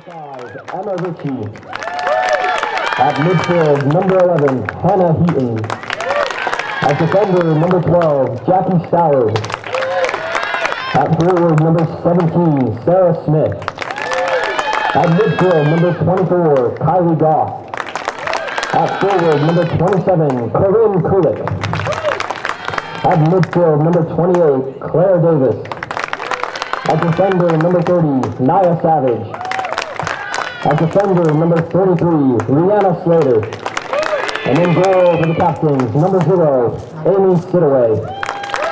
Emma Ritchie. At midfield, number 11, Hannah Heaton. At defender, number 12, Jackie Stowers. At forward, number 17, Sarah Smith. At midfield, number 24, Kylie Goff. At forward, number 27, Corinne Kulik. At midfield, number 28, Claire Davis. At defender, number 30, Nia Savage. At defender, number 33, Rihanna Slater. And in goal for the captains, number 0, Amy Sidaway.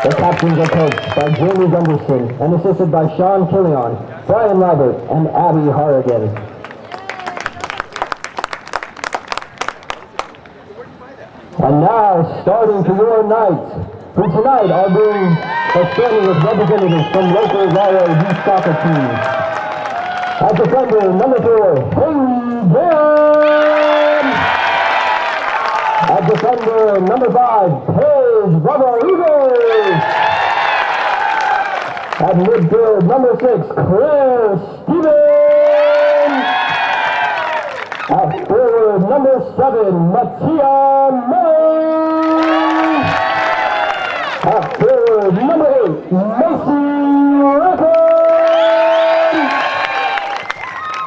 The captains are coached by Jamie Gunderson and assisted by Sean Killian, Brian Robert, and Abby Harrigan. And now, starting for your night, who tonight are being standing with representatives from local Raleigh youth soccer teams. At defender, number 4, Haley Gam. At defender, number 5, Paige Rodriguez. At midfield, number 6, Claire Stevens. At forward, number 7, Mattia May. At forward, number 8, Macy Rickon.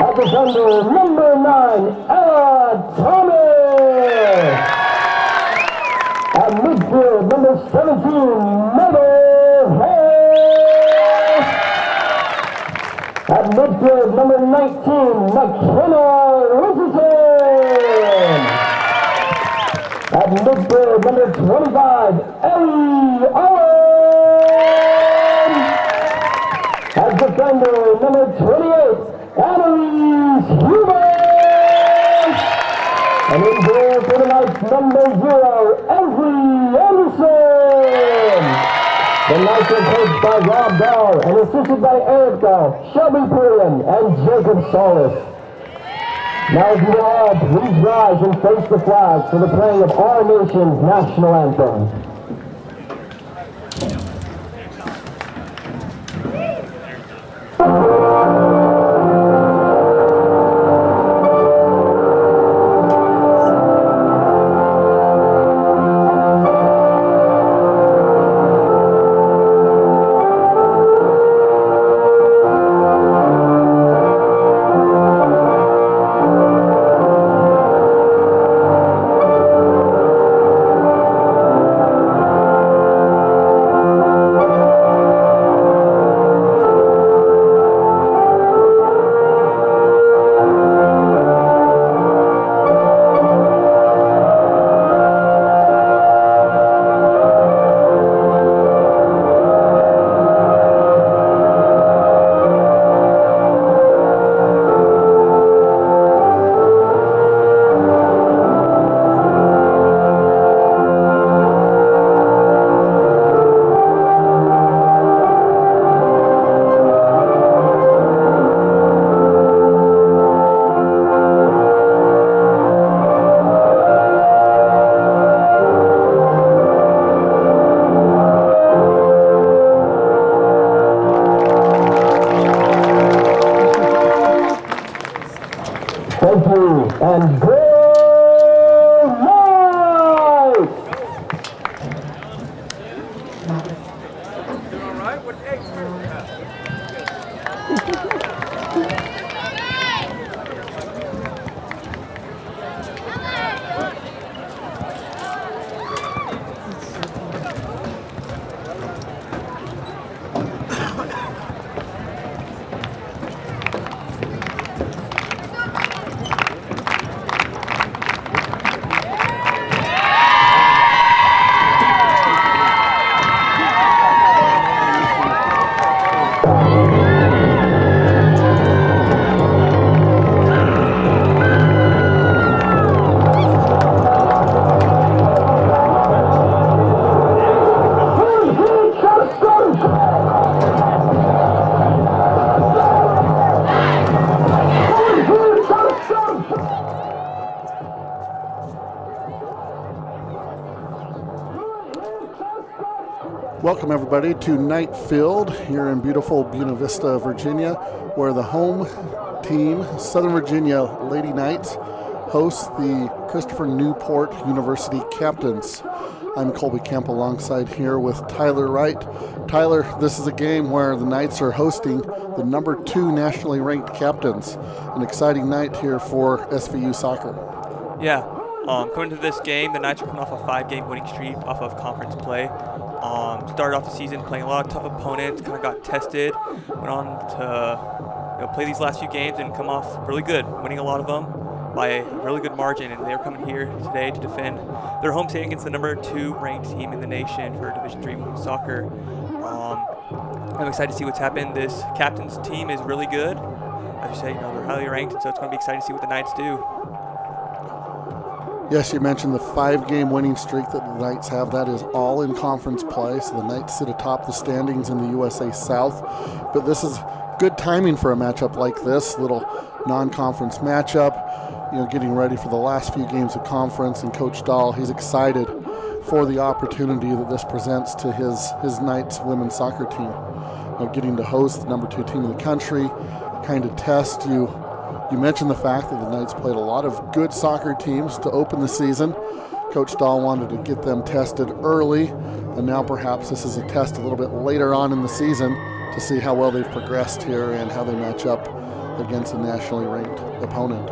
At defender, number 9, Ella Thomas. At midfield, number 17, Mabel Hayes. At midfield, number 19, McKenna Richardson. At midfield, number 25, Ellie Owen. At defender, number 28, Annalise Hubert. And in goal for tonight's number 0, Ezri Anderson. The Knights are coached by Rob Dahl and assisted by Eric Dahl, Shelby Pulliam, and Jacob Solis. Now, if you will all please rise and face the flag for the playing of our nation's national anthem. Thank you, and good night! Doing all right? What eggs do you have? Welcome everybody to Night Field here in beautiful Buena Vista, Virginia, where the home team, Southern Virginia Lady Knights, hosts the Christopher Newport University Captains. I'm Colby Kemp alongside here with Tyler Wright. Tyler, this is a game where the Knights are hosting the number 2 nationally ranked Captains. An exciting night here for SVU soccer. Yeah, coming to this game, the Knights are coming off a 5-game winning streak off of conference play. Started off the season playing a lot of tough opponents, kind of got tested, went on to play these last few games and come off really good, winning a lot of them by a really good margin, and they're coming here today to defend their home state against the number 2 ranked team in the nation for Division III women's soccer. I'm excited to see what's happened. This captain's team is really good. As you say, they're highly ranked, so it's going to be exciting to see what the Knights do. Yes, you mentioned the 5-game winning streak that the Knights have. That is all in conference play, so the Knights sit atop the standings in the USA South. But this is good timing for a matchup like this, little non-conference matchup. Getting ready for the last few games of conference, and Coach Dahl, he's excited for the opportunity that this presents to his Knights women's soccer team. Getting to host the number 2 team in the country, kind of test you. You mentioned the fact that the Knights played a lot of good soccer teams to open the season. Coach Dahl wanted to get them tested early, and now perhaps this is a test a little bit later on in the season to see how well they've progressed here and how they match up against a nationally ranked opponent.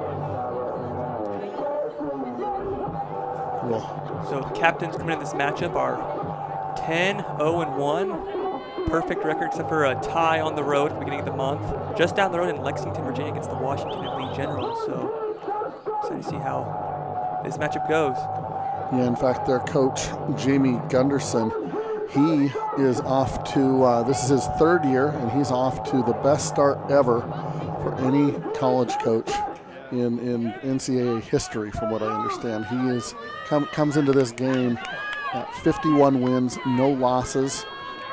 So the captains coming in this matchup are 10-0-1, perfect record except for a tie on the road at the beginning of the month, just down the road in Lexington, Virginia against the Washington and Lee Generals. So excited to see how this matchup goes. Yeah, in fact, their coach, Jamie Gunderson, he is off to, this is his 3rd year, and he's off to the best start ever for any college coach in NCAA history, from what I understand. He is comes into this game at 51 wins, no losses,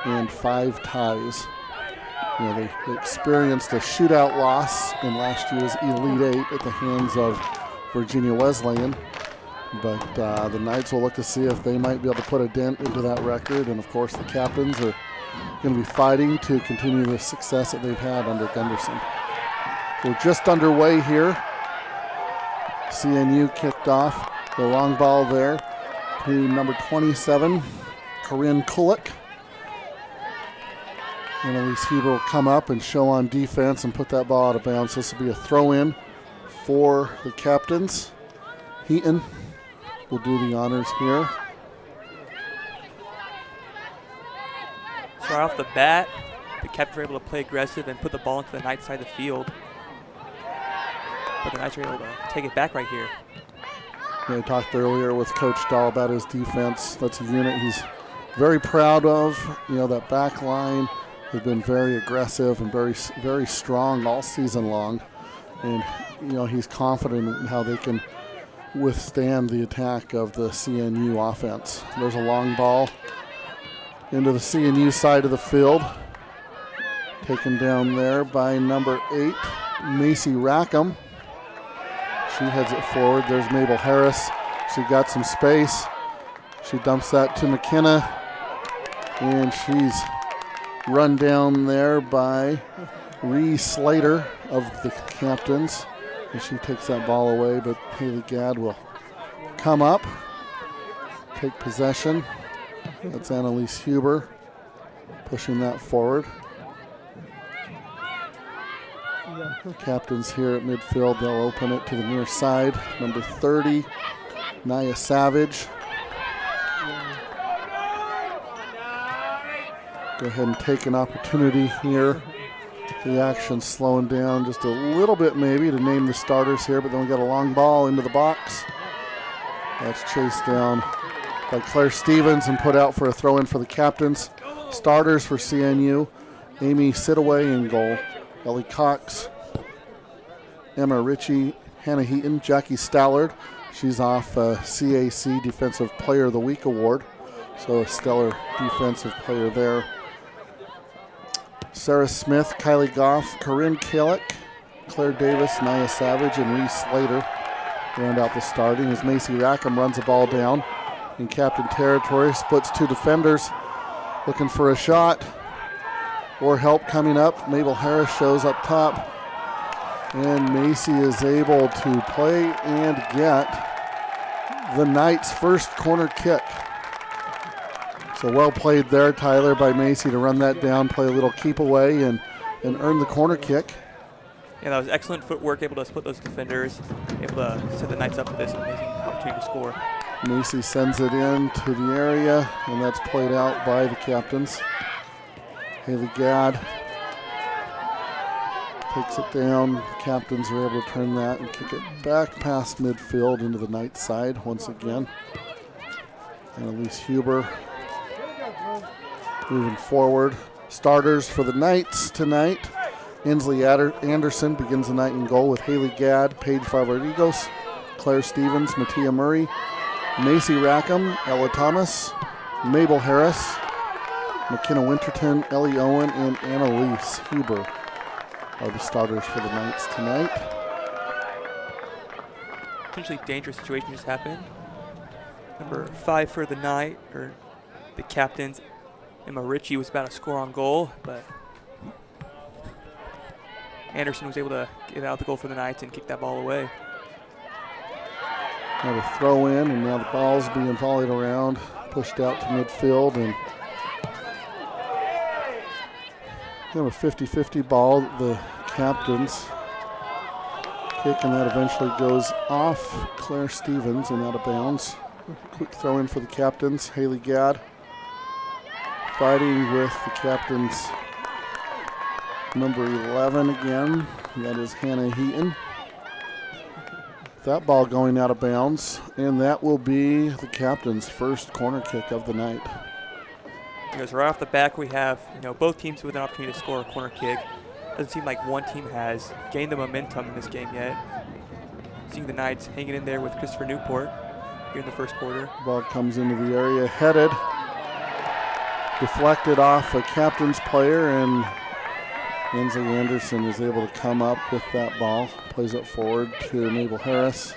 and 5 ties. They experienced a shootout loss in last year's Elite 8 at the hands of Virginia Wesleyan, but the Knights will look to see if they might be able to put a dent into that record, and of course the captains are going to be fighting to continue the success that they've had under Gunderson. We're just underway here. CNU kicked off the long ball there to number 27, Corinne Kulik. And Elise Huber will come up and show on defense and put that ball out of bounds. This will be a throw-in for the captains. Heaton will do the honors here. So right off the bat, the captains were able to play aggressive and put the ball into the Knights side of the field. But the Knights are able to take it back right here. I talked earlier with Coach Dahl about his defense. That's a unit he's very proud of. That back line has been very aggressive and very, very strong all season long. And, he's confident in how they can withstand the attack of the CNU offense. There's a long ball into the CNU side of the field. Taken down there by number 8, Macy Rackham. She heads it forward. There's Mabel Harris. She got some space. She dumps that to McKenna. And she's run down there by Ree Slater of the captains. And she takes that ball away, but Haley Gadd will come up, take possession. That's Annalise Huber pushing that forward. Captains here at midfield, they'll open it to the near side. Number 30, Nia Savage. Go ahead and take an opportunity here. The action's slowing down just a little bit maybe to name the starters here, but then we got a long ball into the box. That's chased down by Claire Stevens and put out for a throw-in for the captains. Starters for CNU, Amy Sidaway in goal. Ellie Cox, Emma Ritchie, Hannah Heaton, Jackie Stallard. She's off CAC Defensive Player of the Week award, so a stellar defensive player there. Sarah Smith, Kylie Goff, Corinne Kalick, Claire Davis, Nia Savage, and Ree Slater round out the starting as Macy Rackham runs the ball down in captain territory, splits 2 defenders, looking for a shot or help coming up. Mabel Harris shows up top. And Macy is able to play and get the Knights' first corner kick. So well played there, Tyler, by Macy to run that down, play a little keep away, and earn the corner kick. Yeah, that was excellent footwork, able to split those defenders, able to set the Knights up for this amazing opportunity to score. Macy sends it into the area, and that's played out by the captains. Haley Gadd takes it down. The captains are able to turn that and kick it back past midfield into the Knights side once again. And Elise Huber moving forward. Starters for the Knights tonight. Inslee Anderson begins the night in goal with Haley Gadd, Paige Favre-Rigos, Claire Stevens, Mattia Murray, Macy Rackham, Ella Thomas, Mabel Harris, McKenna Winterton, Ellie Owen, and Annalise Huber are the starters for the Knights tonight. Potentially dangerous situation just happened. Number 5 for the night, or the captains, Emma Ritchie, was about to score on goal, but Anderson was able to get out the goal for the Knights and kick that ball away. Now a throw in, and now the ball's being volleyed around, pushed out to midfield, and a 50-50 ball. The captains kick, and that eventually goes off Claire Stevens and out of bounds. Quick throw in for the captains. Haley Gadd fighting with the captains. Number 11 again, that is Hannah Heaton. That ball going out of bounds, and that will be the captain's first corner kick of the night. Because right off the back, we have both teams with an opportunity to score a corner kick. Doesn't seem like one team has gained the momentum in this game yet. Seeing the Knights hanging in there with Christopher Newport here in the first quarter. Ball comes into the area, headed, deflected off a captain's player, and Inslee Anderson is able to come up with that ball. Plays it forward to Mabel Harris.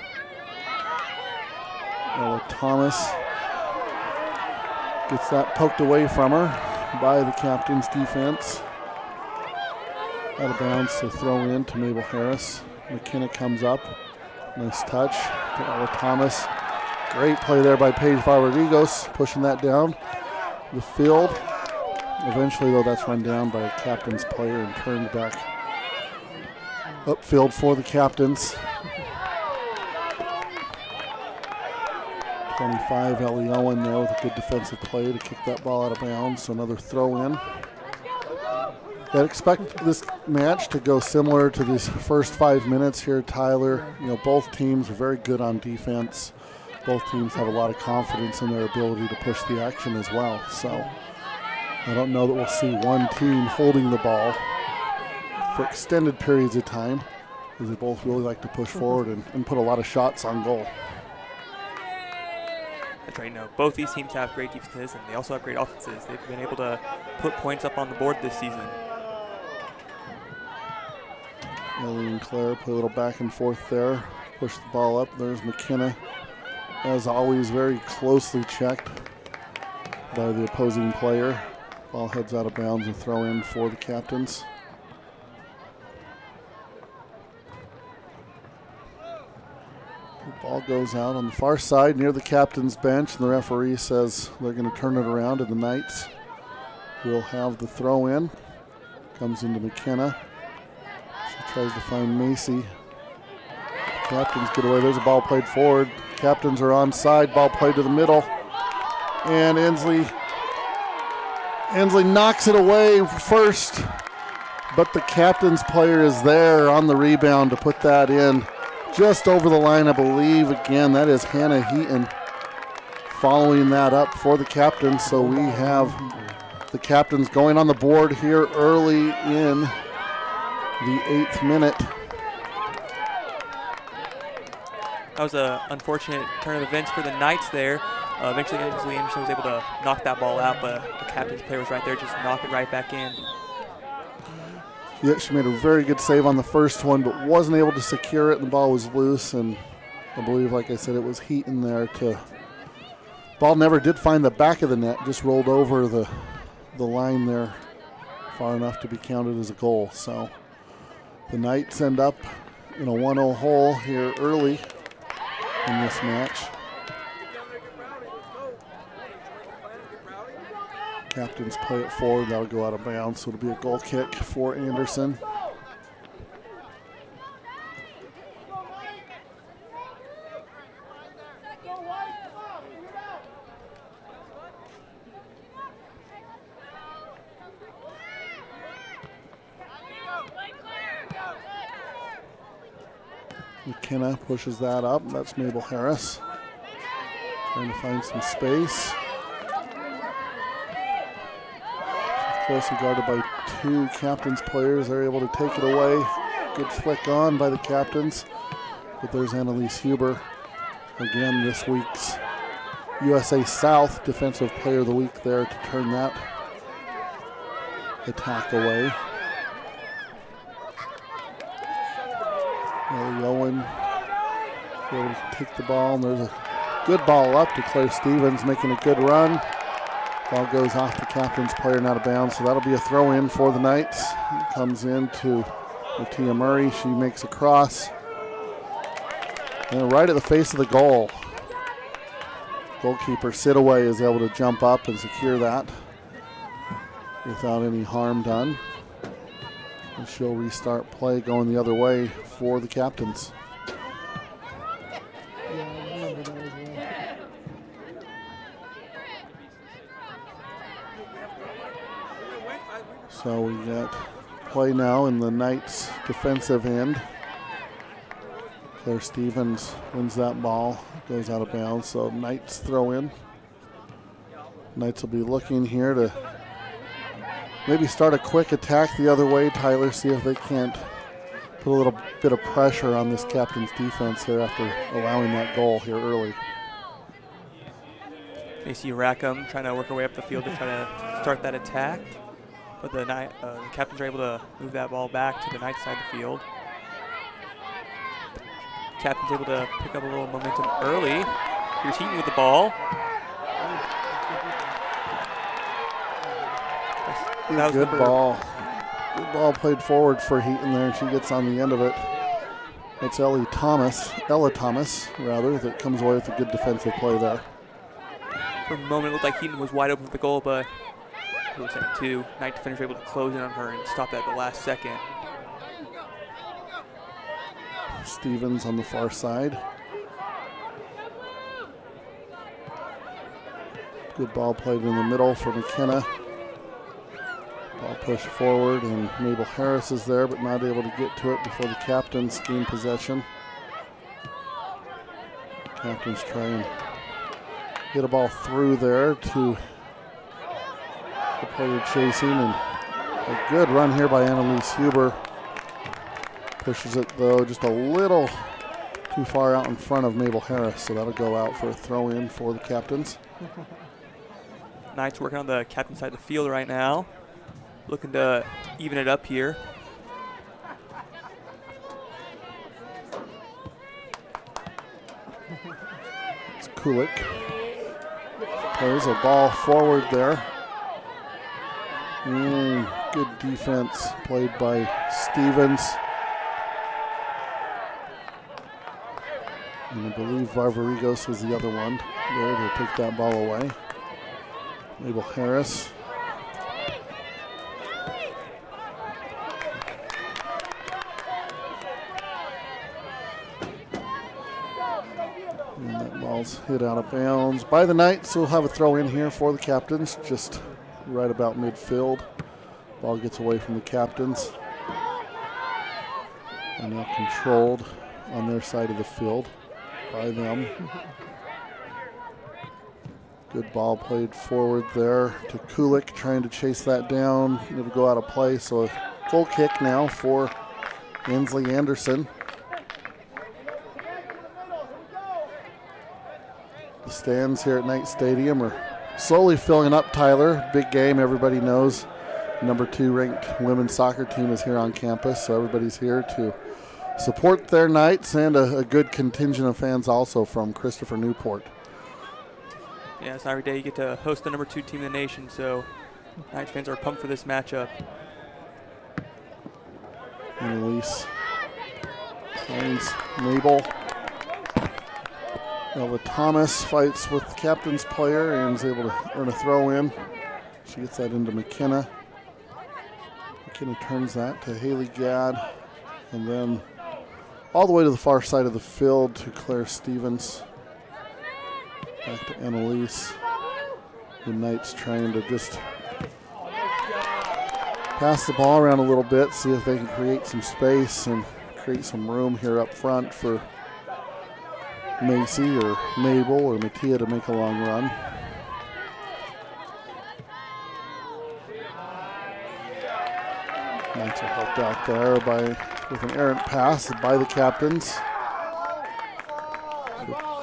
Ella Thomas gets that poked away from her by the captain's defense. Out of bounds to throw in to Mabel Harris. McKenna comes up. Nice touch to Ella Thomas. Great play there by Paige Favre-Rigos, pushing that down the field. Eventually, though, that's run down by a captain's player and turned back upfield for the captains. 25, Ellie Owen there with a good defensive play to kick that ball out of bounds. So another throw in. I'd expect this match to go similar to these first 5 minutes here, Tyler. Both teams are very good on defense. Both teams have a lot of confidence in their ability to push the action as well. So I don't know that we'll see one team holding the ball for extended periods of time, because they both really like to push forward and put a lot of shots on goal. That's right. Both these teams have great defenses, and they also have great offenses. They've been able to put points up on the board this season. Ellie and Claire play a little back and forth there. Push the ball up. There's McKenna, as always, very closely checked by the opposing player. Ball heads out of bounds and throw in for the captains. The ball goes out on the far side near the captain's bench, and the referee says they're going to turn it around, and the Knights will have the throw in. Comes into McKenna. She tries to find Macy. The captains get away. There's a ball played forward. Captains are onside. Ball played to the middle. And Inslee knocks it away first, but the captain's player is there on the rebound to put that in just over the line, I believe. Again, that is Hannah Heaton following that up for the captains. So we have the captains going on the board here early in the 8th minute. That was an unfortunate turn of events for the Knights there. Eventually, Inslee Anderson was able to knock that ball out, but the captain's player was right there, just knock it right back in. Yeah, she made a very good save on the first one, but wasn't able to secure it, and the ball was loose. And I believe, like I said, it was Heaton there to. Ball never did find the back of the net, just rolled over the line there far enough to be counted as a goal. So the Knights end up in a 1-0 hole here early in this match. Captains play it forward. That'll go out of bounds, so it'll be a goal kick for Anderson. McKenna pushes that up. That's Mabel Harris. Trying to find some space. Closely guarded by 2 Captains players. They're able to take it away. Good flick on by the Captains. But there's Annalise Huber. Again, this week's USA South Defensive Player of the Week there to turn that attack away. Ellie Owen able to take the ball, and there's a good ball up to Claire Stevens, making a good run. Ball goes off the Captain's player and out of bounds, so that'll be a throw-in for the Knights. It comes in to Matia Murray. She makes a cross. And right at the face of the goal. Goalkeeper Sidaway is able to jump up and secure that without any harm done. And she'll restart play going the other way for the Captains. So we got play now in the Knights' defensive end. Claire Stevens wins that ball, goes out of bounds, so Knights throw in. Knights will be looking here to maybe start a quick attack the other way, Tyler, see if they can't put a little bit of pressure on this Captain's defense here after allowing that goal here early. Macy Rackham trying to work her way up the field to try to start that attack. But the Captains are able to move that ball back to the Knights side of the field. Captains able to pick up a little momentum early. Here's Heaton with the ball. That was good ball. Good ball played forward for Heaton there. She gets on the end of it. It's Ella Thomas, that comes away with a good defensive play there. For a moment, it looked like Heaton was wide open for the goal, but it looks like it too. Knight defenders were able to close in on her and stop that at the last second. Stevens on the far side. Good ball played in the middle for McKenna. Ball pushed forward, and Mabel Harris is there, but not able to get to it before the Captains gain possession. Captains try and get a ball through there to the player chasing, and a good run here by Annalise Huber. Pushes it, though, just a little too far out in front of Mabel Harris, so that'll go out for a throw-in for the Captains. Knights working on the captain side of the field right now, looking to even it up here. It's Kulik. Plays a ball forward there. Good defense played by Stevens. And I believe Varvarigos was the other one there to take that ball away. Mabel Harris. And that ball's hit out of bounds by the Knights. So we'll have a throw in here for the Captains, just right about midfield. Ball gets away from the Captains. And now controlled on their side of the field by them. Good ball played forward there to Kulik, trying to chase that down. It'll go out of play, so a goal kick now for Ainsley Anderson. The stands here at Knight Stadium are slowly filling up, Tyler. Big game, everybody knows. Number 2 ranked women's soccer team is here on campus, so everybody's here to support their Knights, and a good contingent of fans also from Christopher Newport. Yeah, it's not every day you get to host the number 2 team in the nation, so Knights fans are pumped for this matchup. Annalise Finds Mabel. Ella Thomas fights with the captain's player and is able to earn a throw in. She gets that into McKenna. McKenna turns that to Haley Gadd, and then all the way to the far side of the field to Claire Stevens. Back to Annalise. The Knights trying to just pass the ball around a little bit, see if they can create some space and create some room here up front for Macy or Mabel or Mattia to make a long run. Knights are helped out there with an errant pass by the captains.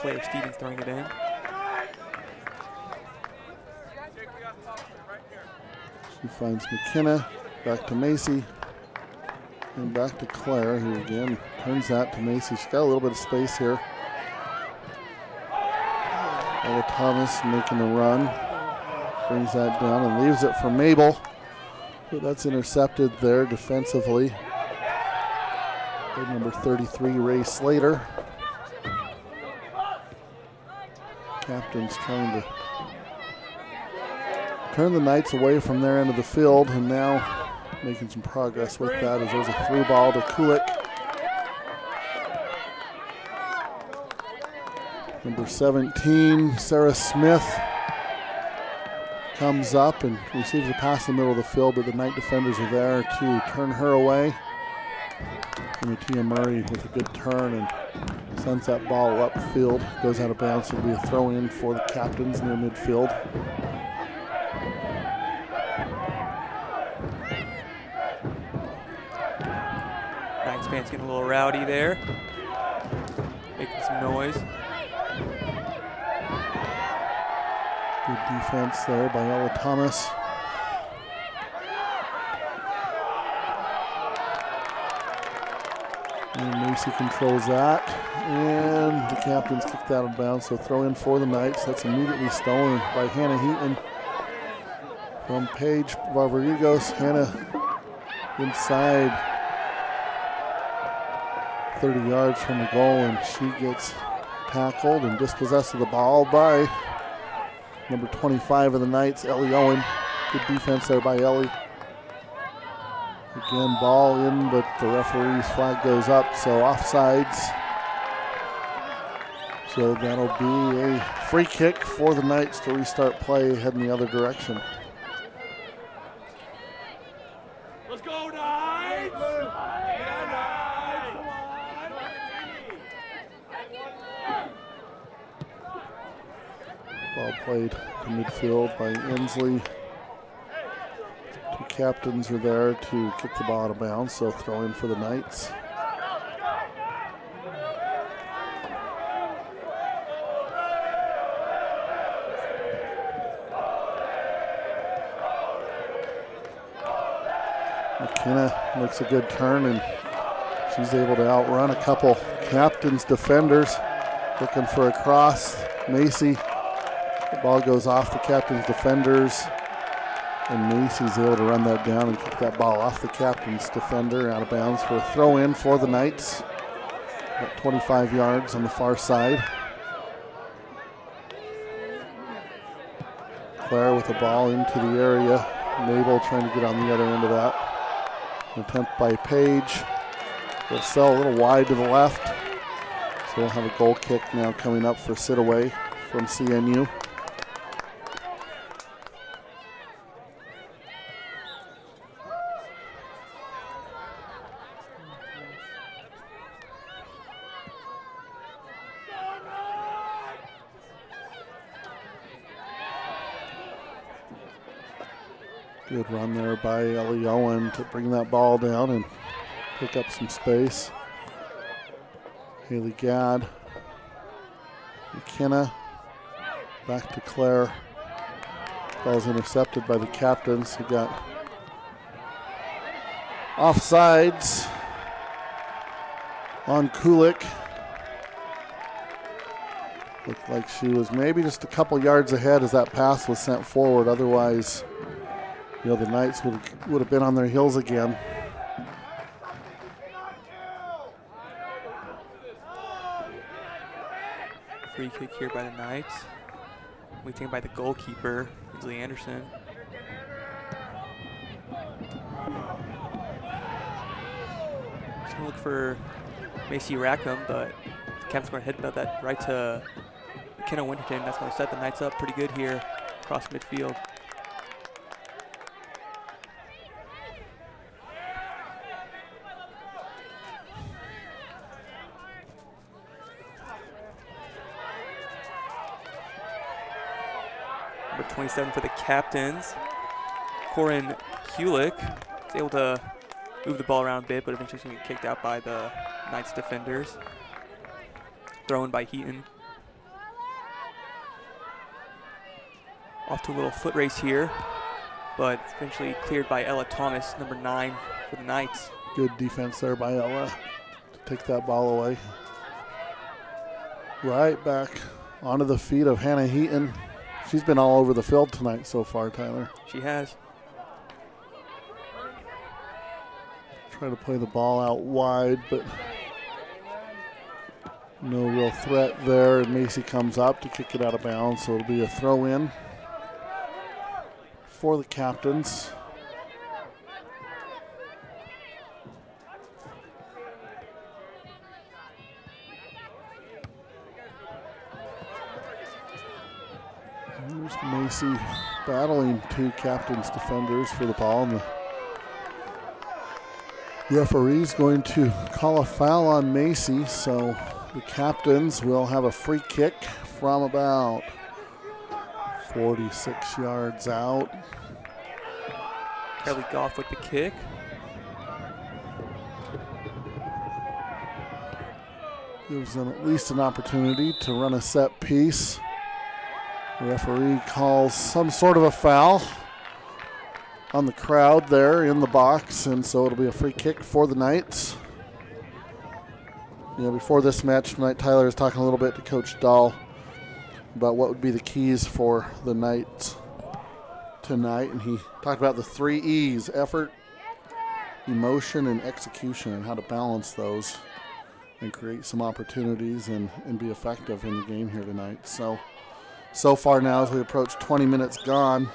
Claire Stevens throwing it in. She finds McKenna, back to Macy, and back to Claire, who again turns that to Macy. She's got a little bit of space here. Ella Thomas making a run, brings that down and leaves it for Mabel. But that's intercepted there defensively by number 33, Ray Slater. Captain's trying to turn the Knights away from their end of the field, and now making some progress with that as there's a through ball to Kulik. Number 17, Sarah Smith, comes up and receives a pass in the middle of the field, but the Knight defenders are there to turn her away. And Mattia Murray with a good turn and sends that ball upfield. Goes out of bounds. It'll be a throw in for the Captains near midfield. Knights fans getting a little rowdy there, making some noise. Good defense there by Ella Thomas. And Macy controls that. And the Captains kicked out of bounds, so throw in for the Knights. That's immediately stolen by Hannah Heaton. From Paige Rodriguez. Hannah inside 30 yards from the goal, and she gets tackled and dispossessed of the ball by number 25 of the Knights, Ellie Owen. Good defense there by Ellie. Again, ball in, but the referee's flag goes up, so offsides. So that'll be a free kick for the Knights to restart play, heading the other direction. Let's go, Knights! Ball played to midfield by Inslee. Two Captains are there to kick the ball out of bounds, so throw in for the Knights. McKenna makes a good turn, and she's able to outrun a couple Captains defenders looking for a cross. Macy. The ball goes off the Captains defenders, and Macy's able to run that down and kick that ball off the Captains defender out of bounds for a throw in for the Knights. About 25 yards on the far side. Claire with the ball into the area. Mabel trying to get on the other end of that. An attempt by Paige. They'll sell a little wide to the left. So we'll have a goal kick now coming up for Sit-Away from CNU. Good run there by Ellie Owen to bring that ball down and pick up some space. Haley Gadd. McKenna. Back to Claire. Ball's intercepted by the Captains, who got offsides on Kulik. Looked like she was maybe just a couple yards ahead as that pass was sent forward. Otherwise, you know, the Knights would have been on their heels again. free kick here by the Knights. We taken by the goalkeeper, Lee Anderson. Just gonna look for Macy Rackham, but the Captains going to headbutt that right to McKenna Winterton. That's going to set the Knights up pretty good here across midfield. Number 27 for the Captains, Corin Kulik, is able to move the ball around a bit, but eventually he's going to get kicked out by the Knights defenders. Thrown by Heaton. Off to a little foot race here, but eventually cleared by Ella Thomas, number 9 for the Knights. Good defense there by Ella to take that ball away. Right back onto the feet of Hannah Heaton. She's been all over the field tonight so far, Tyler. She has. Try to play the ball out wide, but no real threat there. And Macy comes up to kick it out of bounds, so it'll be a throw in for the Captains. There's Macy battling two Captains defenders for the ball, and the referee's going to call a foul on Macy, so the Captains will have a free kick from about 46 yards out. Kelly Goff with the kick. Gives them at least an opportunity to run a set piece. The referee calls some sort of a foul on the crowd there in the box, and so it'll be a free kick for the Knights. You know, before this match tonight, Tyler was talking a little bit to Coach Dahl about what would be the keys for the Knights tonight, and he talked about the 3 E's: effort, emotion, and execution, and how to balance those and create some opportunities and be effective in the game here tonight. So far now, as we approach 20 minutes gone,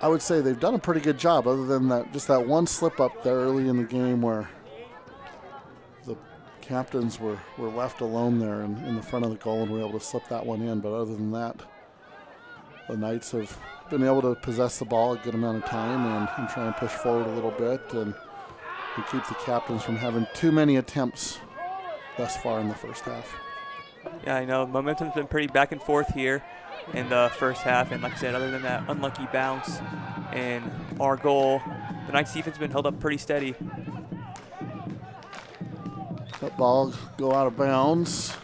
I would say they've done a pretty good job, other than that, just that one slip up there early in the game where the Captains were left alone there in the front of the goal and were able to slip that one in. But other than that, the Knights have been able to possess the ball a good amount of time and try and push forward a little bit and keep the Captains from having too many attempts thus far in the first half. Yeah, I know. Momentum's been pretty back and forth here in the first half, and like I said, other than that unlucky bounce and our goal, the Knights defense has been held up pretty steady. That ball go out of bounds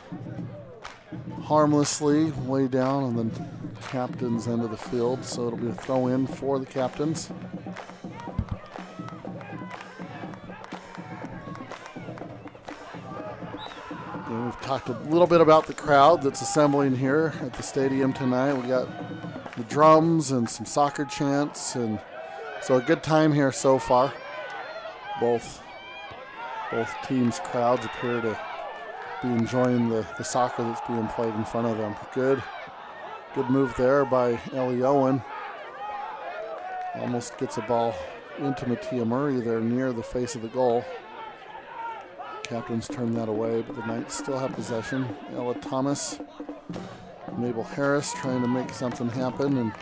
harmlessly way down on the Captains' end of the field, so it'll be a throw in for the Captains. And we've talked a little bit about the crowd that's assembling here at the stadium tonight. We got the drums and some soccer chants, and so a good time here so far. Both teams' crowds appear to be enjoying the soccer that's being played in front of them. Good move there by Ellie Owen. Almost gets a ball into Mattia Murray there near the face of the goal. Captains turn that away, but the Knights still have possession. Ella Thomas, Mabel Harris trying to make something happen, and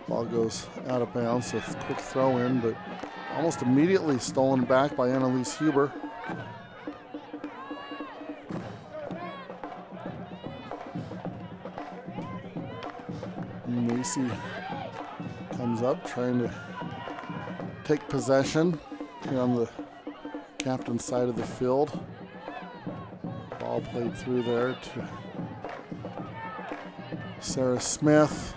ball goes out of bounds, so quick throw in, but almost immediately stolen back by Annalise Huber. Macy comes up trying to take possession here on the Captain's side of the field. Ball played through there to Sarah Smith.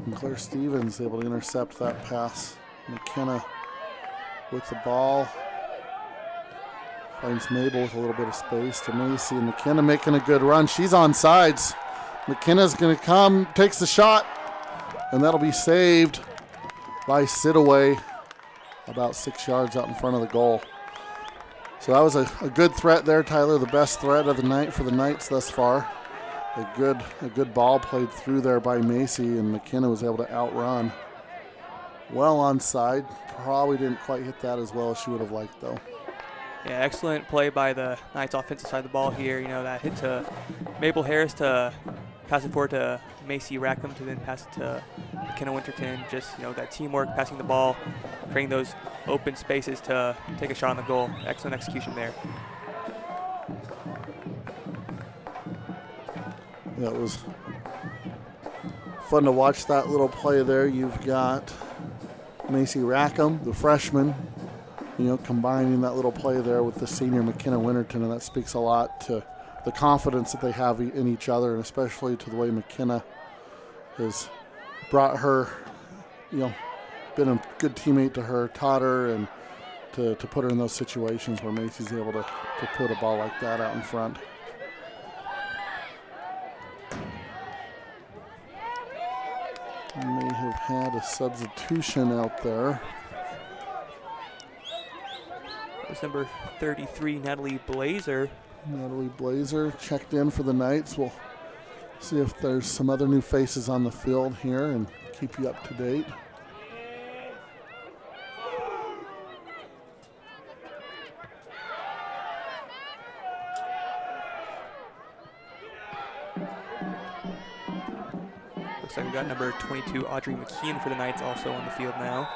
And Claire Stevens able to intercept that pass. McKenna with the ball. Finds Mabel with a little bit of space to Macy, and McKenna making a good run. She's on sides. McKenna's going to come, takes the shot, and that'll be saved by Sidaway about 6 yards out in front of the goal. So that was a good threat there, Tyler. The best threat of the night for the Knights thus far. A good ball played through there by Macy, and McKenna was able to outrun. Well onside. Probably didn't quite hit that as well as she would have liked, though. Yeah, excellent play by the Knights offensive side of the ball here. You know, that hit to Mabel Harris to pass it forward to Macy Rackham to then pass it to McKenna Winterton. Just, you know, that teamwork, passing the ball, creating those open spaces to take a shot on the goal. Excellent execution there. That was fun to watch that little play there. You've got Macy Rackham, the freshman, you know, combining that little play there with the senior McKenna Winterton, and that speaks a lot to the confidence that they have in each other, and especially to the way McKenna has brought her, you know, been a good teammate to her, taught her, and to put her in those situations where Macy's able to put a ball like that out in front. May have had a substitution out there. It's number 33, Natalie Blazer. Natalie Blazer checked in for the Knights. We'll see if there's some other new faces on the field here and keep you up to date. Looks like we got number 22, Audrey McKeon for the Knights also on the field now.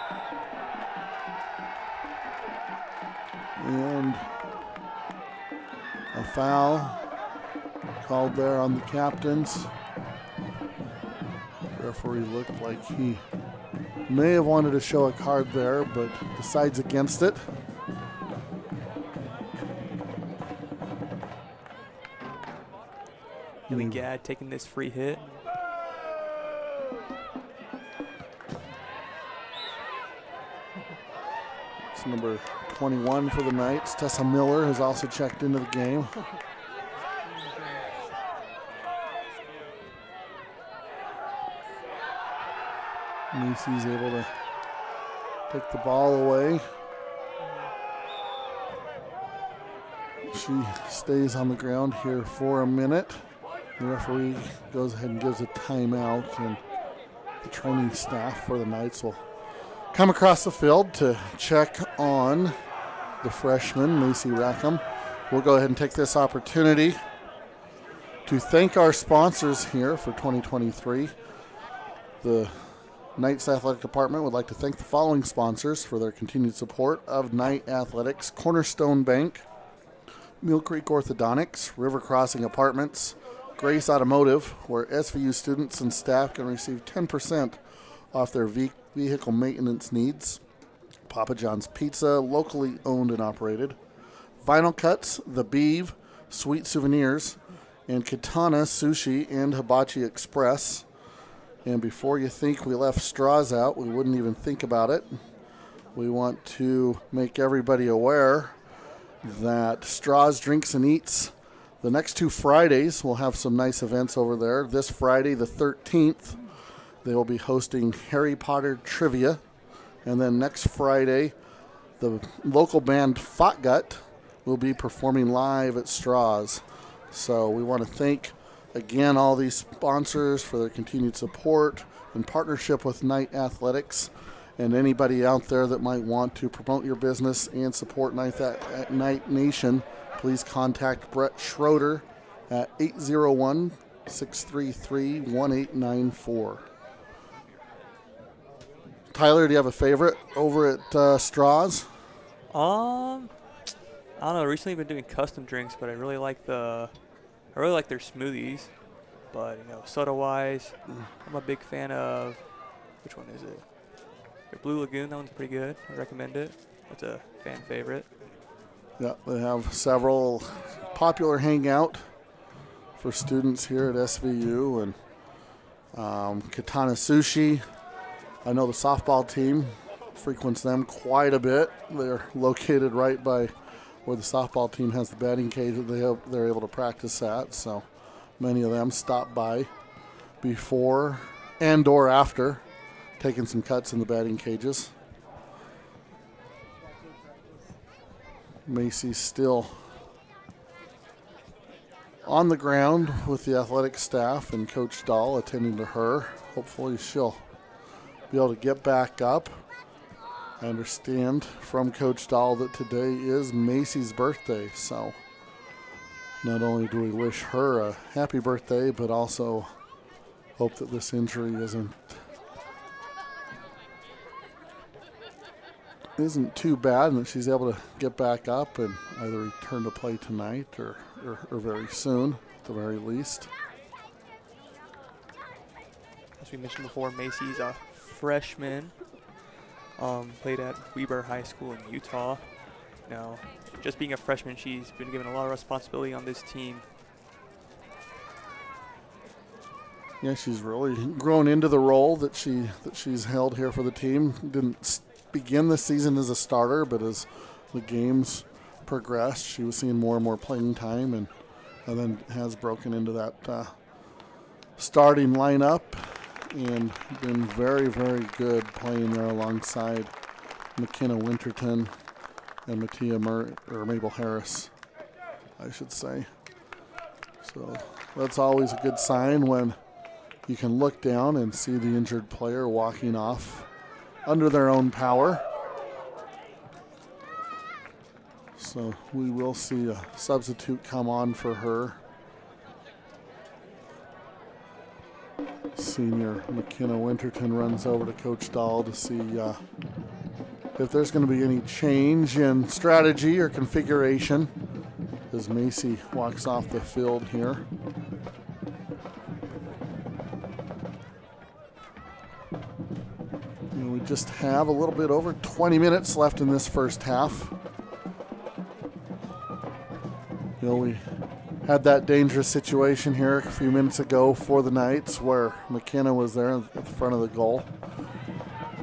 And a foul called there on the Captains. The referee looked like he may have wanted to show a card there, but decides against it. Haley Gadd taking this free hit. It's number 21 for the Knights. Tessa Miller has also checked into the game. Macy's able to take the ball away. She stays on the ground here for a minute. The referee goes ahead and gives a timeout, and the training staff for the Knights will come across the field to check on the freshman, Macy Rackham. We'll go ahead and take this opportunity to thank our sponsors here for 2023. The Knights Athletic Department would like to thank the following sponsors for their continued support of Knight Athletics: Cornerstone Bank, Mill Creek Orthodontics, River Crossing Apartments, Grace Automotive, where SVU students and staff can receive 10% off their vehicle maintenance needs, Papa John's Pizza, locally owned and operated, Vinyl Cuts, The Beeve, Sweet Souvenirs, and Katana Sushi and Hibachi Express. And before you think we left straws out, we wouldn't even think about it. We want to make everybody aware that Straws, Drinks, and Eats, the next 2 Fridays, we'll have some nice events over there. This Friday, the 13th, they will be hosting Harry Potter trivia. And then next Friday, the local band Fotgut will be performing live at Straws. So we want to thank, again, all these sponsors for their continued support and partnership with Knight Athletics. And anybody out there that might want to promote your business and support Knight Nation, please contact Brett Schroeder at 801-633-1894. Tyler, do you have a favorite over at Straws? I don't know. Recently, I've been doing custom drinks, but I really like their smoothies. But soda-wise, I'm a big fan of, which one is it? The Blue Lagoon. That one's pretty good. I recommend it. That's a fan favorite. Yeah, they have several popular hangout for students here at SVU, and Katana Sushi. I know the softball team frequents them quite a bit. They're located right by where the softball team has the batting cage that they're able to practice at. So many of them stop by before and or after, taking some cuts in the batting cages. Macy's still on the ground with the athletic staff and Coach Dahl attending to her. Hopefully she'll be able to get back up. I understand from Coach Dahl that today is Macy's birthday, so not only do we wish her a happy birthday, but also hope that this injury isn't too bad and that she's able to get back up and either return to play tonight or very soon, at the very least. As we mentioned before, Macy's a freshman. Played at Weber High School in Utah. Now, just being a freshman, she's been given a lot of responsibility on this team. Yeah, she's really grown into the role that she's held here for the team. Didn't begin the season as a starter, but as the games progressed, she was seeing more and more playing time, and then has broken into that starting lineup and been very, very good playing there alongside McKenna Winterton and Mabel Harris, I should say. So that's always a good sign when you can look down and see the injured player walking off under their own power. So we will see a substitute come on for her. Senior McKenna Winterton runs over to Coach Dahl to see if there's going to be any change in strategy or configuration as Macy walks off the field here. And we just have a little bit over 20 minutes left in this first half. You know, we had that dangerous situation here a few minutes ago for the Knights where McKenna was there at the front of the goal.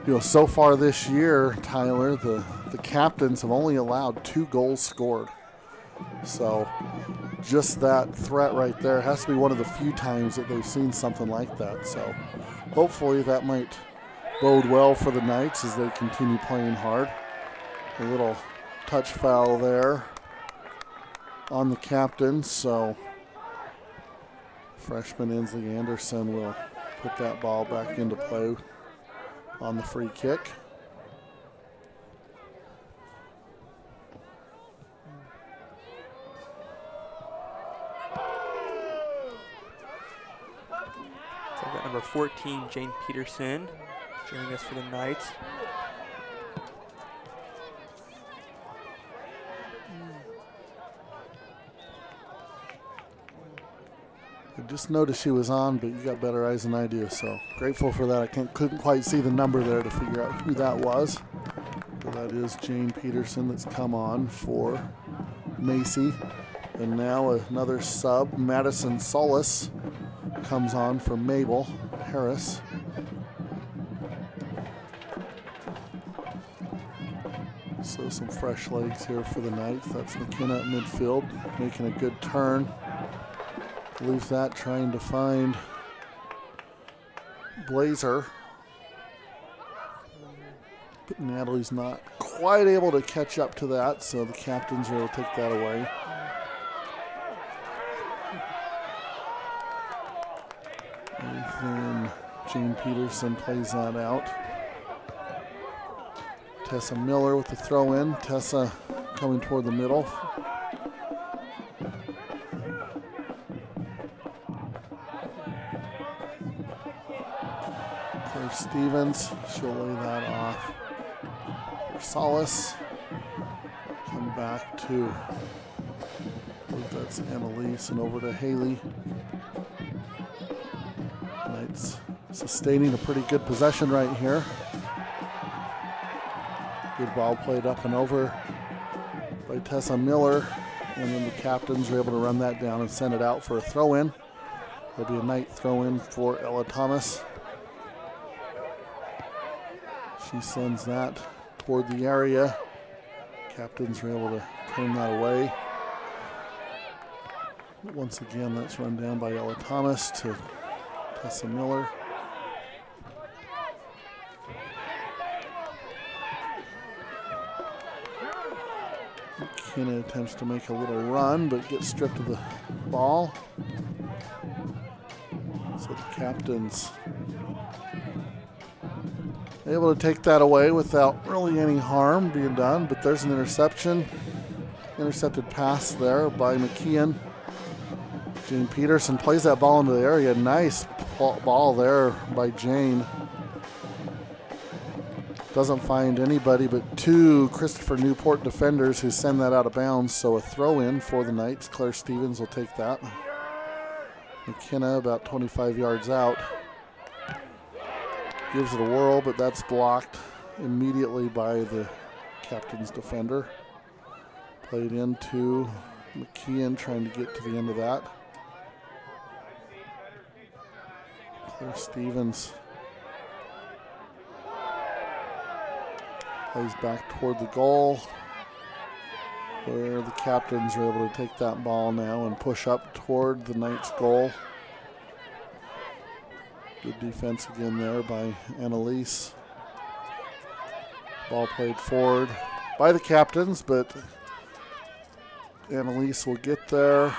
You know, so far this year, Tyler, the Captains have only allowed 2 goals scored. So just that threat right there has to be one of the few times that they've seen something like that. So hopefully that might bode well for the Knights as they continue playing hard. A little touch foul there on the Captains, so freshman Inslee Anderson will put that ball back into play on the free kick. So I've got number 14, Jane Peterson, joining us for the Knights. I just noticed she was on, but you got better eyes than I do, so grateful for that. I couldn't quite see the number there to figure out who that was. But that is Jane Peterson that's come on for Macy. And now another sub, Madison Solis, comes on for Mabel Harris. So some fresh legs here for the Knights. That's McKenna at midfield, making a good turn. Leaves that, trying to find Blazer. But Natalie's not quite able to catch up to that, so the Captains are able to take that away. And then Jane Peterson plays that out. Tessa Miller with the throw in. Tessa coming toward the middle. Stevens, she'll lay that off for Solace. Come back to, I believe that's Annalise, and over to Haley. Knights sustaining a pretty good possession right here. Good ball played up and over by Tessa Miller, and then the Captains are able to run that down and send it out for a throw-in. There'll be a Knight throw-in for Ella Thomas. She sends that toward the area. Captains are able to turn that away. Once again, that's run down by Ella Thomas to Tessa Miller. McKenna attempts to make a little run, but gets stripped of the ball. So the Captains able to take that away without really any harm being done, but there's an interception. Intercepted pass there by McKeon. Jane Peterson plays that ball into the area. Nice ball there by Jane. Doesn't find anybody but two Christopher Newport defenders who send that out of bounds. So a throw in for the Knights. Claire Stevens will take that. McKenna about 25 yards out. Gives it a whirl, but that's blocked immediately by the Captain's defender. Played into McKeon, trying to get to the end of that. Claire Stevens plays back toward the goal, where the Captains are able to take that ball now and push up toward the Knights' goal. Good defense again there by Annalise. Ball played forward by the Captains, but Annalise will get there.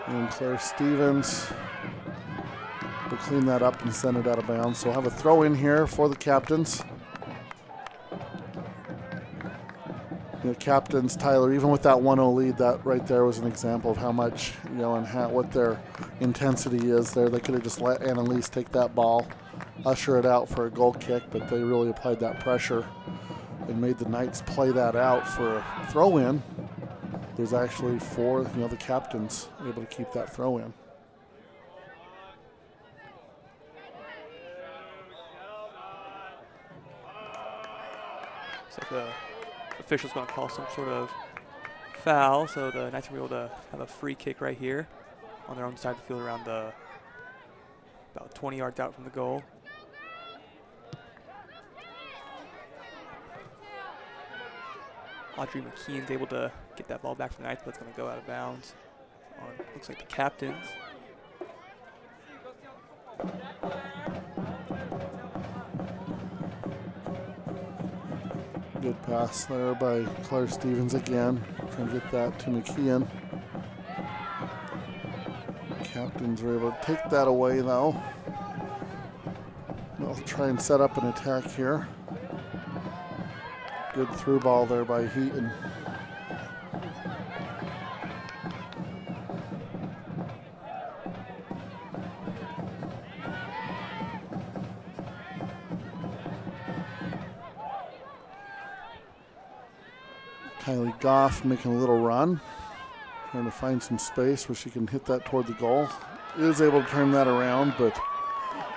And Claire Stevens will clean that up and send it out of bounds. So we'll have a throw in here for the Captains. The Captains, Tyler, even with that 1-0 lead, that right there was an example of how much, and what their intensity is there. They could have just let Annalise take that ball, usher it out for a goal kick, but they really applied that pressure and made the Knights play that out for a throw-in. There's actually four, the Captains able to keep that throw-in. So the official's going to call some sort of foul, so the Knights will be able to have a free kick right here on their own side of the field around about 20 yards out from the goal. Audrey McKeon's able to get that ball back from the Knights, but it's going to go out of bounds on, looks like, the Captains. Good pass there by Claire Stevens again. Trying to get that to McKeon. Captains are able to take that away though. They'll try and set up an attack here. Good through ball there by Heaton. Kylie Goff making a little run, trying to find some space where she can hit that toward the goal. Is able to turn that around, but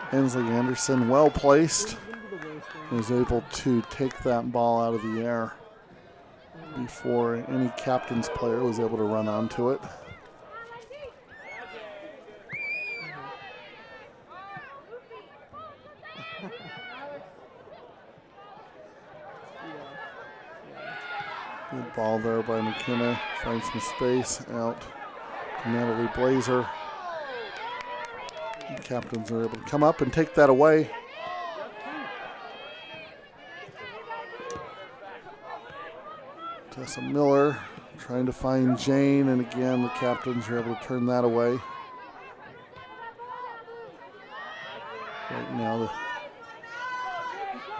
Hensley Anderson, well placed, was able to take that ball out of the air before any Captain's player was able to run onto it. Good ball there by McKenna. Finds some space out to Natalie Blazer. The Captains are able to come up and take that away. Tessa Miller trying to find Jane, and again the Captains are able to turn that away. Right now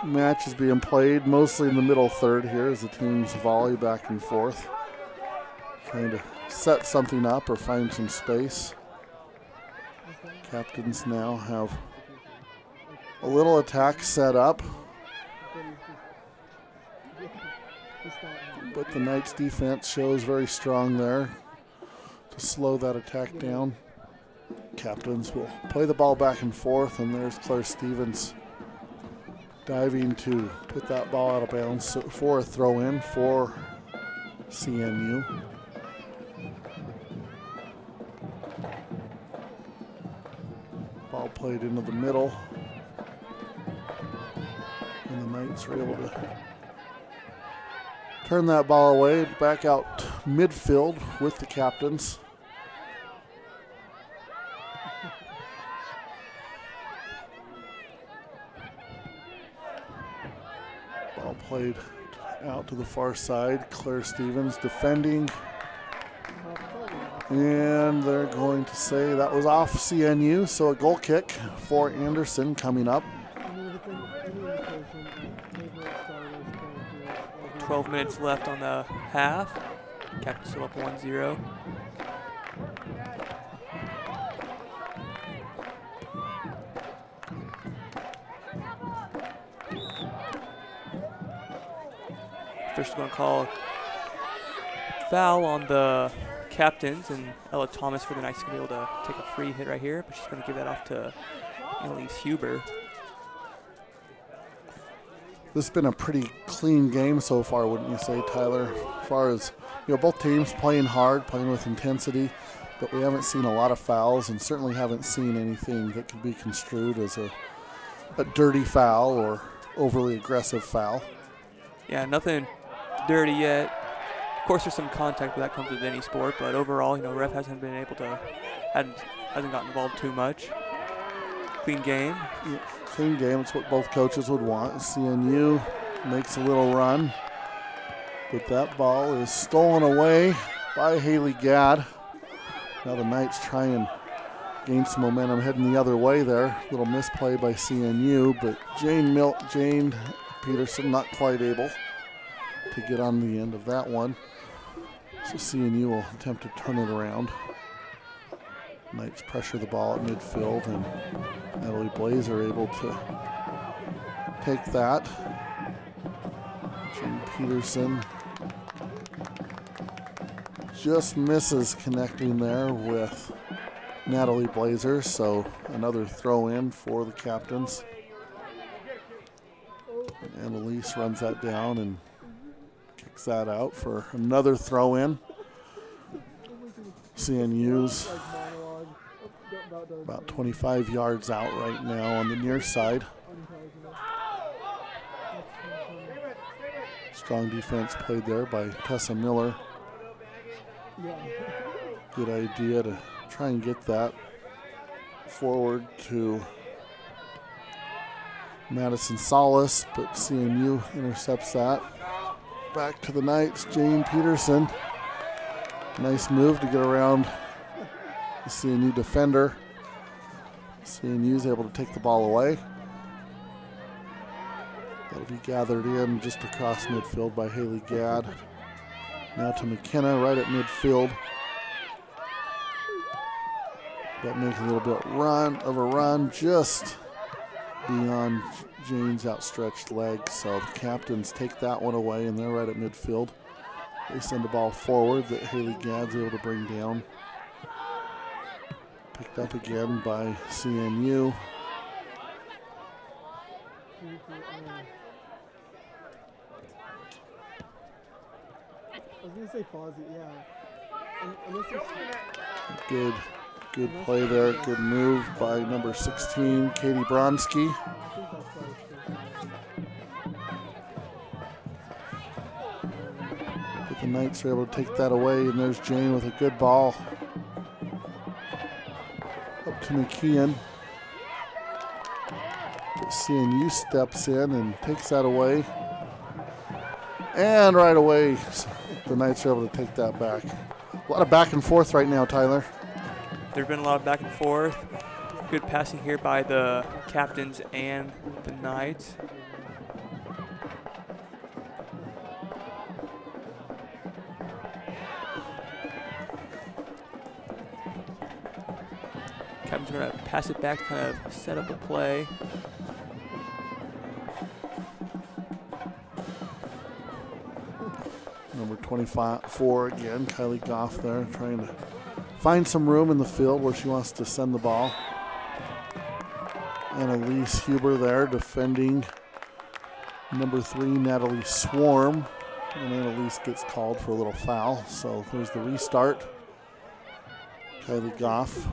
the match is being played mostly in the middle third here as the teams volley back and forth, trying to set something up or find some space. Captains now have a little attack set up, but the Knights defense shows very strong there to slow that attack down. Captains will play the ball back and forth, and there's Claire Stevens diving to put that ball out of bounds for a throw-in for CNU. Ball played into the middle, and the Knights are able to turn that ball away, back out midfield with the Captains. Ball played out to the far side. Claire Stevens defending. And they're going to say that was off CNU, so a goal kick for Anderson coming up. 12 minutes left on the half. Captains still up 1-0. Official's going to call foul on the Captains, and Ella Thomas for the Knights is going to be able to take a free hit right here, but she's going to give that off to Annalise Huber. This has been a pretty clean game so far, wouldn't you say, Tyler? As far as, both teams playing hard, playing with intensity, but we haven't seen a lot of fouls and certainly haven't seen anything that could be construed as a dirty foul or overly aggressive foul. Yeah, nothing dirty yet. Of course, there's some contact, but that comes with any sport. But overall, ref hasn't gotten involved too much. Clean game. Yeah, clean game. It's what both coaches would want. CNU makes a little run, but that ball is stolen away by Haley Gadd. Now the Knights try and gain some momentum heading the other way there. Little misplay by CNU, but Jane Peterson not quite able to get on the end of that one. So CNU will attempt to turn it around. Knights pressure the ball at midfield, and Natalie Blaze are able to take that. Jane Peterson just misses connecting there with Natalie Blazer, so another throw in for the Captains. And Elise runs that down and kicks that out for another throw in. CNU's about 25 yards out right now on the near side. Strong defense played there by Tessa Miller. Good idea to try and get that forward to Madison Solis, but CNU intercepts that. Back to the Knights, Jane Peterson. Nice move to get around the CNU defender. CNU is able to take the ball away. That'll be gathered in just across midfield by Haley Gadd. Now to McKenna right at midfield. That makes a little bit of a run just beyond Jane's outstretched leg. So the Captains take that one away, and they're right at midfield. They send the ball forward that Haley Gadd's able to bring down. Picked up again by CNU. I was going to say pause it, yeah. Good play there. Good move by number 16, Katie Bronski. But the Knights are able to take that away, and there's Jane with a good ball. Up to McKeon. But CNU steps in and takes that away. And right away, the Knights are able to take that back. A lot of back and forth right now, Tyler. There's been a lot of back and forth. Good passing here by the Captains and the Knights. Captains are going to pass it back, kind of set up a play. Number 24 again, Kylie Goff there, trying to find some room in the field where she wants to send the ball. Annalise Huber there defending number 3, Natalie Swarm. And Annalise gets called for a little foul. So there's the restart. Kylie Goff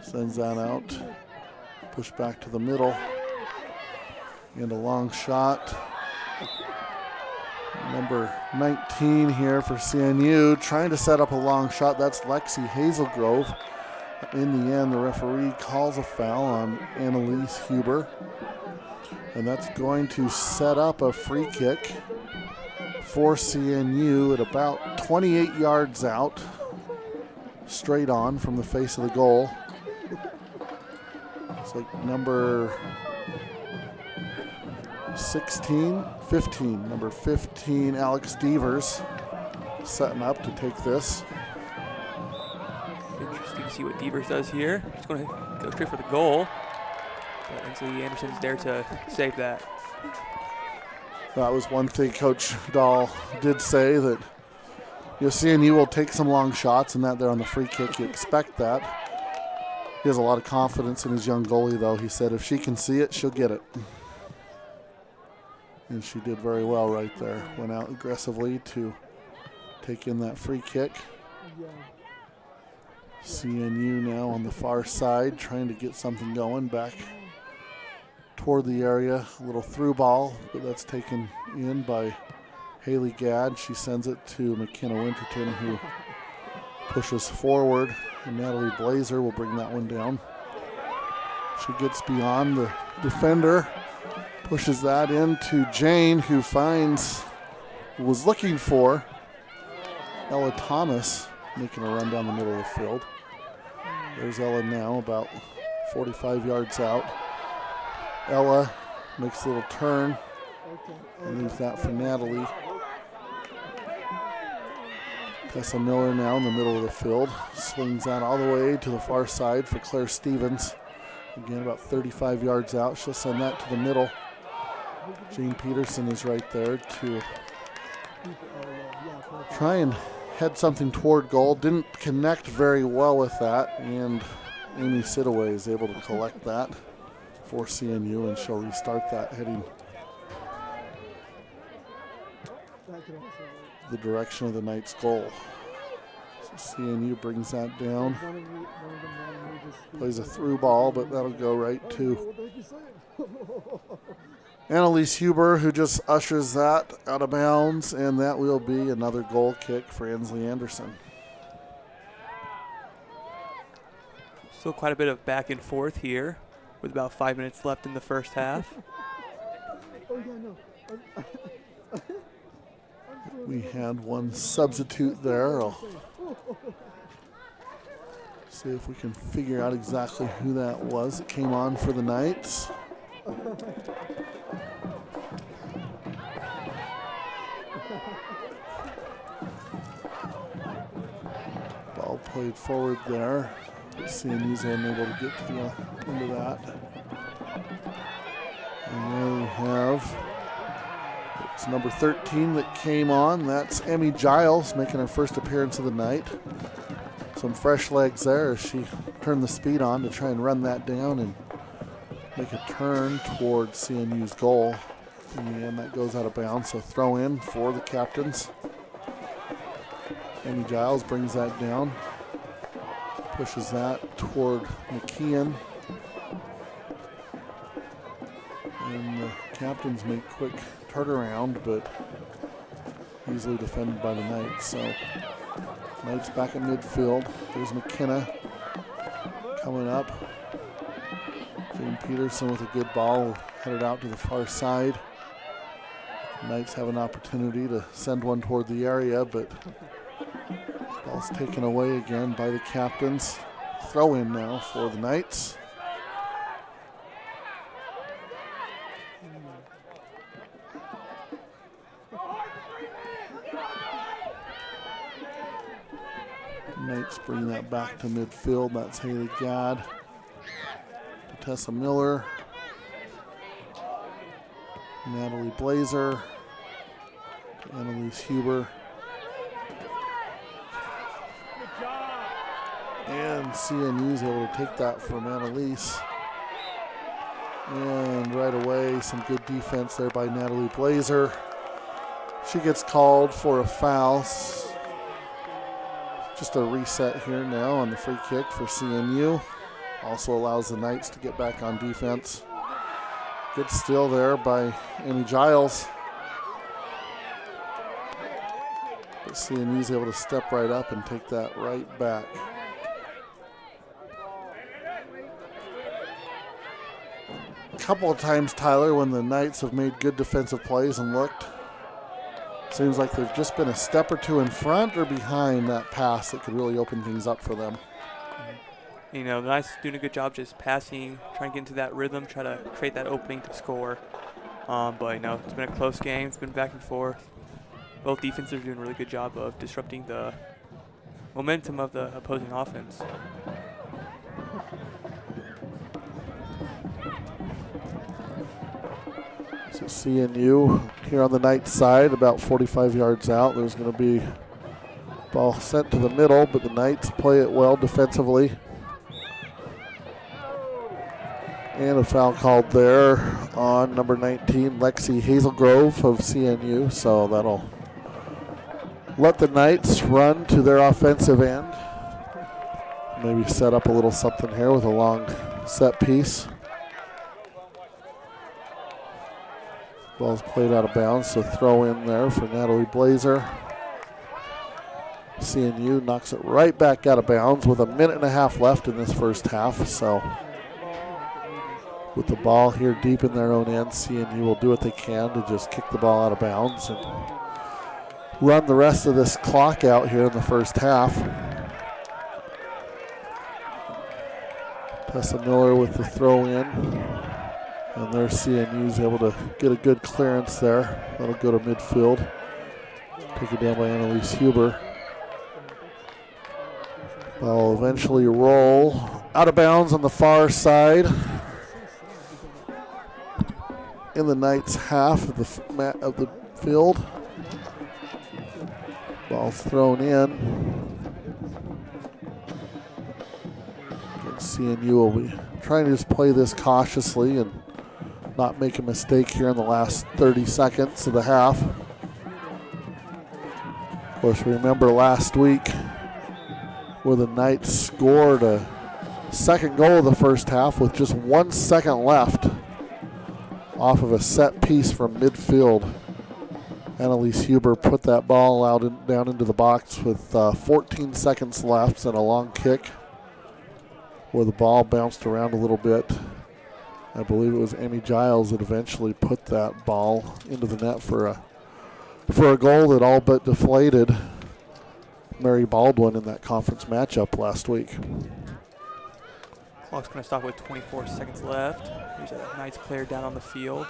sends that out. Push back to the middle. And a long shot. Number 19 here for CNU, trying to set up a long shot. That's Lexi Hazelgrove. In the end, the referee calls a foul on Annalise Huber. And that's going to set up a free kick for CNU at about 28 yards out, straight on from the face of the goal. It's like number 15, number 15, Alex Devers, setting up to take this. Interesting to see what Devers does here. He's going to go straight for the goal. But Ainsley Anderson's there to save that. That was one thing Coach Dahl did say, that CNU will take some long shots, and that there on the free kick, you expect that. He has a lot of confidence in his young goalie, though. He said if she can see it, she'll get it. And she did very well right there. Went out aggressively to take in that free kick. CNU now on the far side, trying to get something going back toward the area. A little through ball, but that's taken in by Haley Gadd. She sends it to McKenna Winterton, who pushes forward, and Natalie Blazer will bring that one down. She gets beyond the defender, pushes that into Jane, who was looking for Ella Thomas, making a run down the middle of the field. There's Ella now, about 45 yards out. Ella makes a little turn and leaves that for Natalie. Tessa Miller now in the middle of the field. Swings that all the way to the far side for Claire Stevens. Again, about 35 yards out. She'll send that to the middle. Jane Peterson is right there to try and head something toward goal. Didn't connect very well with that, and Amy Sidaway is able to collect that for CNU, and she'll restart that heading the direction of the Knights' goal. So CNU brings that down. Plays a through ball, but that'll go right to Annalise Huber, who just ushers that out of bounds, and that will be another goal kick for Ainsley Anderson. Still quite a bit of back and forth here, with about 5 minutes left in the first half. We had one substitute there. I'll see if we can figure out exactly who that was that came on for the Knights. Ball played forward there. CNU's unable to get to the end of that. And there we have, it's number 13 that came on. That's Emmy Giles making her first appearance of the night. Some fresh legs there as she turned the speed on to try and run that down and make a turn towards CNU's goal. In the end, that goes out of bounds, so throw in for the Captains. Emmy Giles brings that down, pushes that toward McKeon. And the Captains make quick turnaround, but easily defended by the Knights. So Knights back at midfield. There's McKenna coming up. Jane Peterson with a good ball, headed out to the far side. Knights have an opportunity to send one toward the area, but ball's taken away again by the Captains. Throw in now for the Knights. Knights bring that back to midfield. That's Haley Gadd. Tessa Miller. Natalie Blazer. Annalise Huber. And CNU's able to take that from Annalise. And right away, some good defense there by Natalie Blazer. She gets called for a foul. Just a reset here now on the free kick for CNU. Also allows the Knights to get back on defense. Good steal there by Amy Giles. But CNU's able to step right up and take that right back. couple of times, Tyler, when the Knights have made good defensive plays and looked. Seems like they've just been a step or two in front or behind that pass that could really open things up for them. You know, the Knights doing a good job just passing, trying to get into that rhythm, try to create that opening to score. But, you know, it's been a close game. It's been back and forth. Both defenses are doing a really good job of disrupting the momentum of the opposing offense. So CNU here on the Knights side, about 45 yards out. There's going to be ball sent to the middle, but the Knights play it well defensively. And a foul called there on number 19, Lexi Hazelgrove of CNU. So that'll let the Knights run to their offensive end. Maybe set up a little something here with a long set piece. Ball's played out of bounds, so throw in there for Natalie Blazer. CNU knocks it right back out of bounds with a minute and a half left in this first half. So with the ball here deep in their own end, CNU will do what they can to just kick the ball out of bounds and run the rest of this clock out here in the first half. Tessa Miller with the throw in. And there's CNU's able to get a good clearance there. That'll go to midfield. Take it down by Annalise Huber. Ball will eventually roll out of bounds on the far side. In the Knights' half of the field. Ball's thrown in. CNU will be trying to just play this cautiously and not make a mistake here in the last 30 seconds of the half. Of course, remember last week where the Knights scored a second goal of the first half with just 1 second left off of a set piece from midfield. Annalise Huber put that ball out down into the box with 14 seconds left and a long kick where the ball bounced around a little bit. I believe it was Amy Giles that eventually put that ball into the net for a goal that all but deflated Mary Baldwin in that conference matchup last week. Clock's going to stop with 24 seconds left. There's a Knights player down on the field.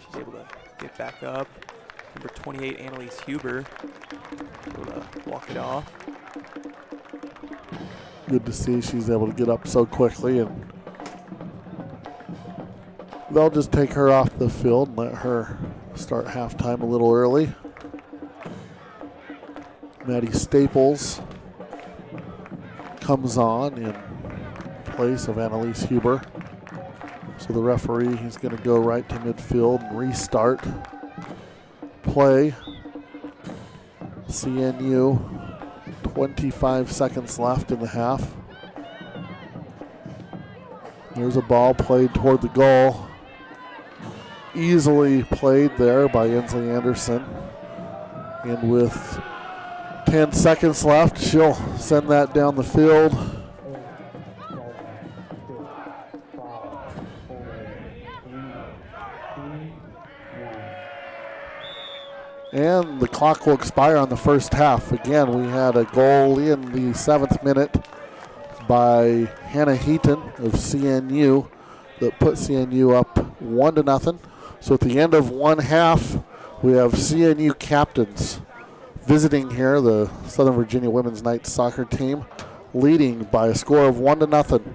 She's able to get back up. Number 28, Annalise Huber, able to walk it off. Good to see she's able to get up so quickly, and they'll just take her off the field and let her start halftime a little early. Maddie Staples comes on in place of Annalise Huber. So the referee, he's going to go right to midfield and restart play. CNU, 25 seconds left in the half. There's a ball played toward the goal. Easily played there by Inslee Anderson. And with 10 seconds left, she'll send that down the field. And the clock will expire on the first half. Again, we had a goal in the 7th minute by Hannah Heaton of CNU that put CNU up 1-0. So at the end of one half, we have CNU Captains visiting here, the Southern Virginia Women's Knights soccer team, leading by a score of 1-0.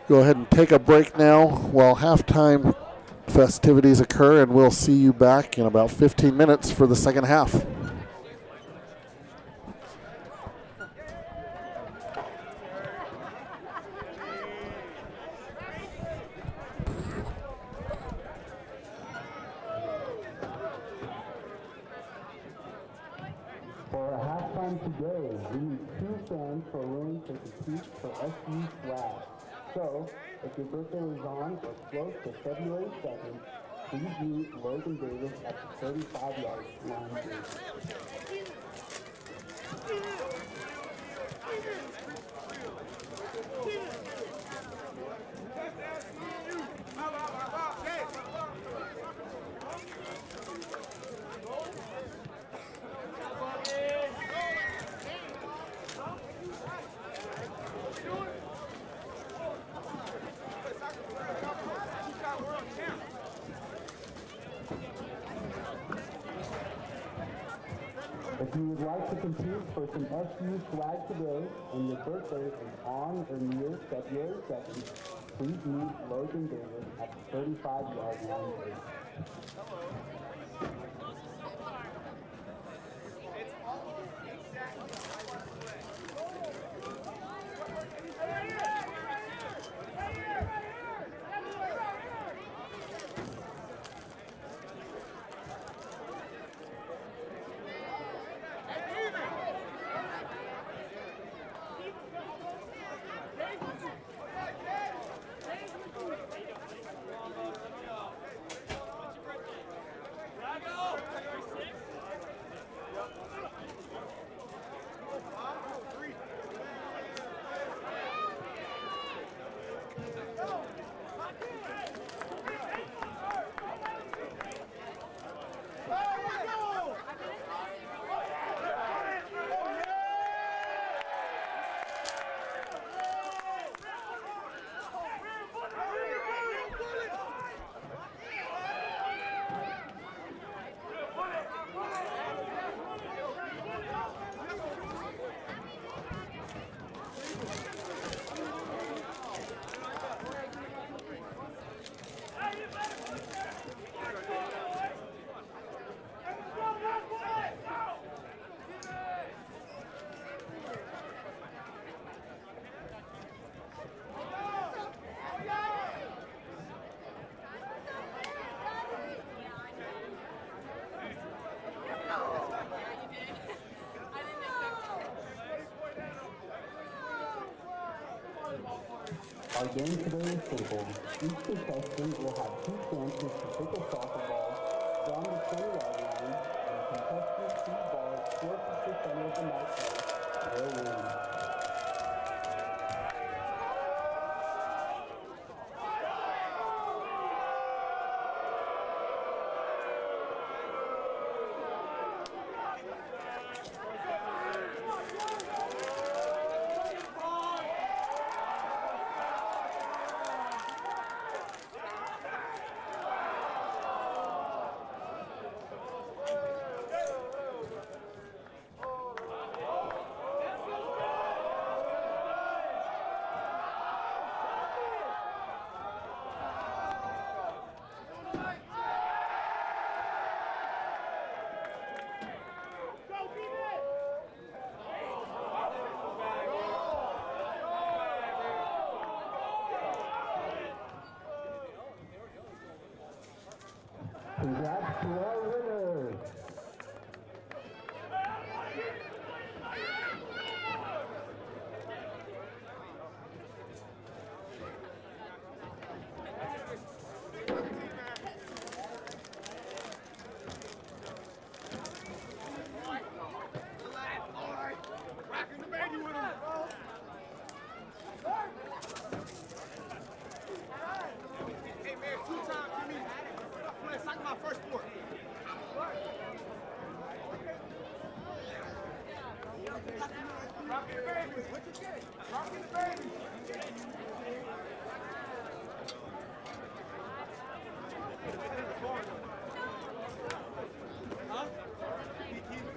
Go ahead and take a break now while halftime festivities occur, and we'll see you back in about 15 minutes for the second half. For halftime today, we need 2 fans for willing to compete for SU swag. So, if your birthday is on or close to February 2nd, Please meet Logan Davis at the 35-yard line. If you would like to compete for some SU swag today and your birthday is on or near February 2nd, please meet Logan Davis at the 35-yard line. Our game today is simple. Each contestant will have 2 chances to pick a soccer ball from the 20-yard line, and the contestant whose ball is closest to the center of the net will win. Congrats to our winners. Rocking the baby with him. Hey man, 2 times for me. It's like my first sport. Rocking the baby. What you get? Rocking the baby. Huh? Baby.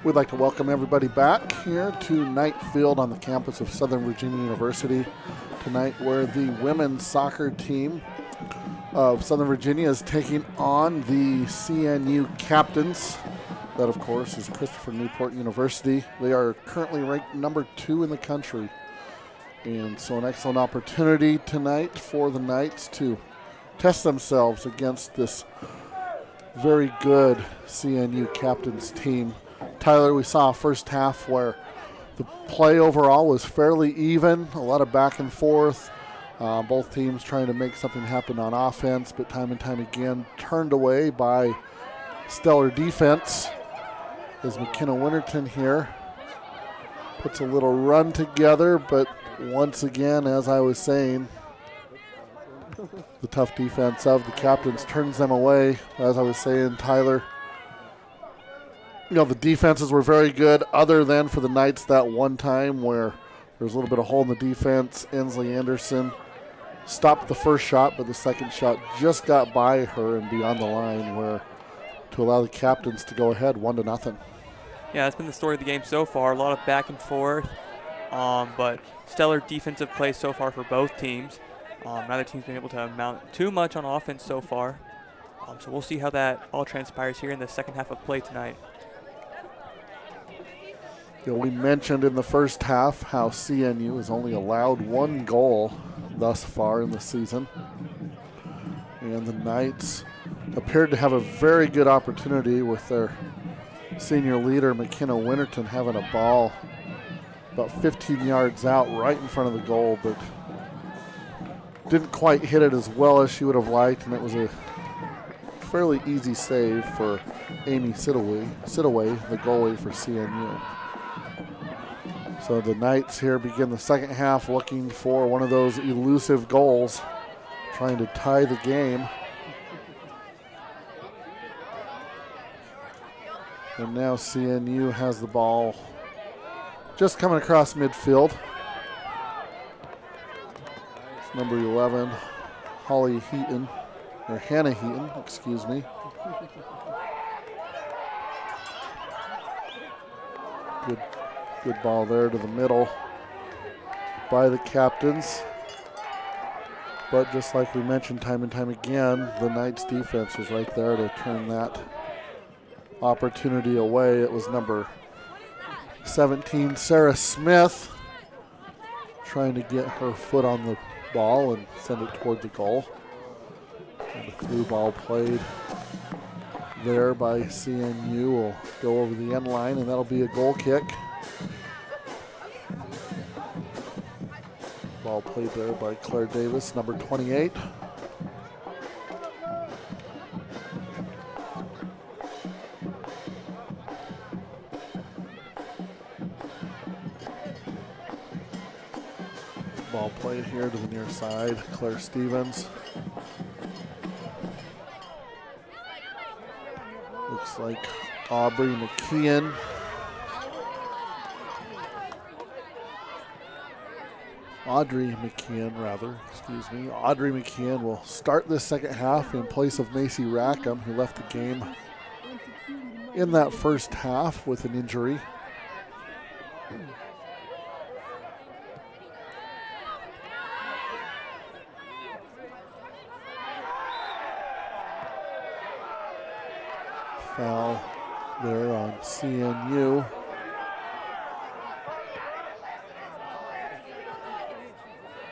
We'd like to welcome everybody back here to Knight Field on the campus of Southern Virginia University tonight, where the women's soccer team of Southern Virginia is taking on the CNU Captains. That, of course, is Christopher Newport University. They are currently ranked number 2 in the country. And so an excellent opportunity tonight for the Knights to test themselves against this very good CNU Captains team. Tyler, we saw a first half where the play overall was fairly even, a lot of back and forth. Both teams trying to make something happen on offense, but time and time again turned away by stellar defense. As McKenna Winterton here puts a little run together, but once again, as I was saying, the tough defense of the Captains turns them away. As I was saying, Tyler, the defenses were very good, other than for the Knights that one time where there was a little bit of hole in the defense. Ensley Anderson stopped the first shot, but the second shot just got by her and beyond the line, where to allow the Captains to go ahead 1-0. Yeah, that's been the story of the game so far. A lot of back and forth, but stellar defensive play so far for both teams. Neither team's been able to mount too much on offense so far. So we'll see how that all transpires here in the second half of play tonight. We mentioned in the first half how CNU has only allowed 1 goal thus far in the season. And the Knights appeared to have a very good opportunity with their senior leader, McKenna Winterton, having a ball about 15 yards out right in front of the goal, but didn't quite hit it as well as she would have liked, and it was a fairly easy save for Amy Sidaway, the goalie for CNU. So the Knights here begin the second half looking for one of those elusive goals, trying to tie the game. And now CNU has the ball just coming across midfield. It's number 11, Hannah Heaton, excuse me. Good ball there to the middle by the Captains. But just like we mentioned time and time again, the Knights defense was right there to turn that opportunity away. It was number 17, Sarah Smith, trying to get her foot on the ball and send it toward the goal. And the through ball played there by CNU will go over the end line, and that'll be a goal kick. Ball played there by Claire Davis, number 28. Ball played here to the near side, Claire Stevens. Looks like Audrey McKeon. Audrey McKeon will start this second half in place of Macy Rackham, who left the game in that first half with an injury. Foul there on CNU.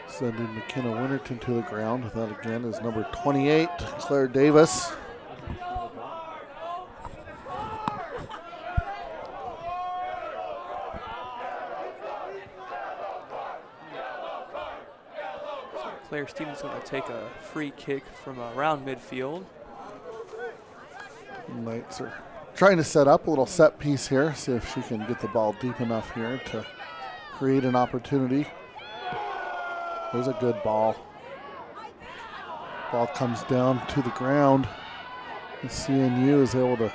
Sending McKenna Winterton to the ground. That again is number 28, Claire Davis. Claire Stevens going to take a free kick from around midfield. Knights are trying to set up a little set piece here, see if she can get the ball deep enough here to create an opportunity. There's a good ball. Ball comes down to the ground. And CNU is able to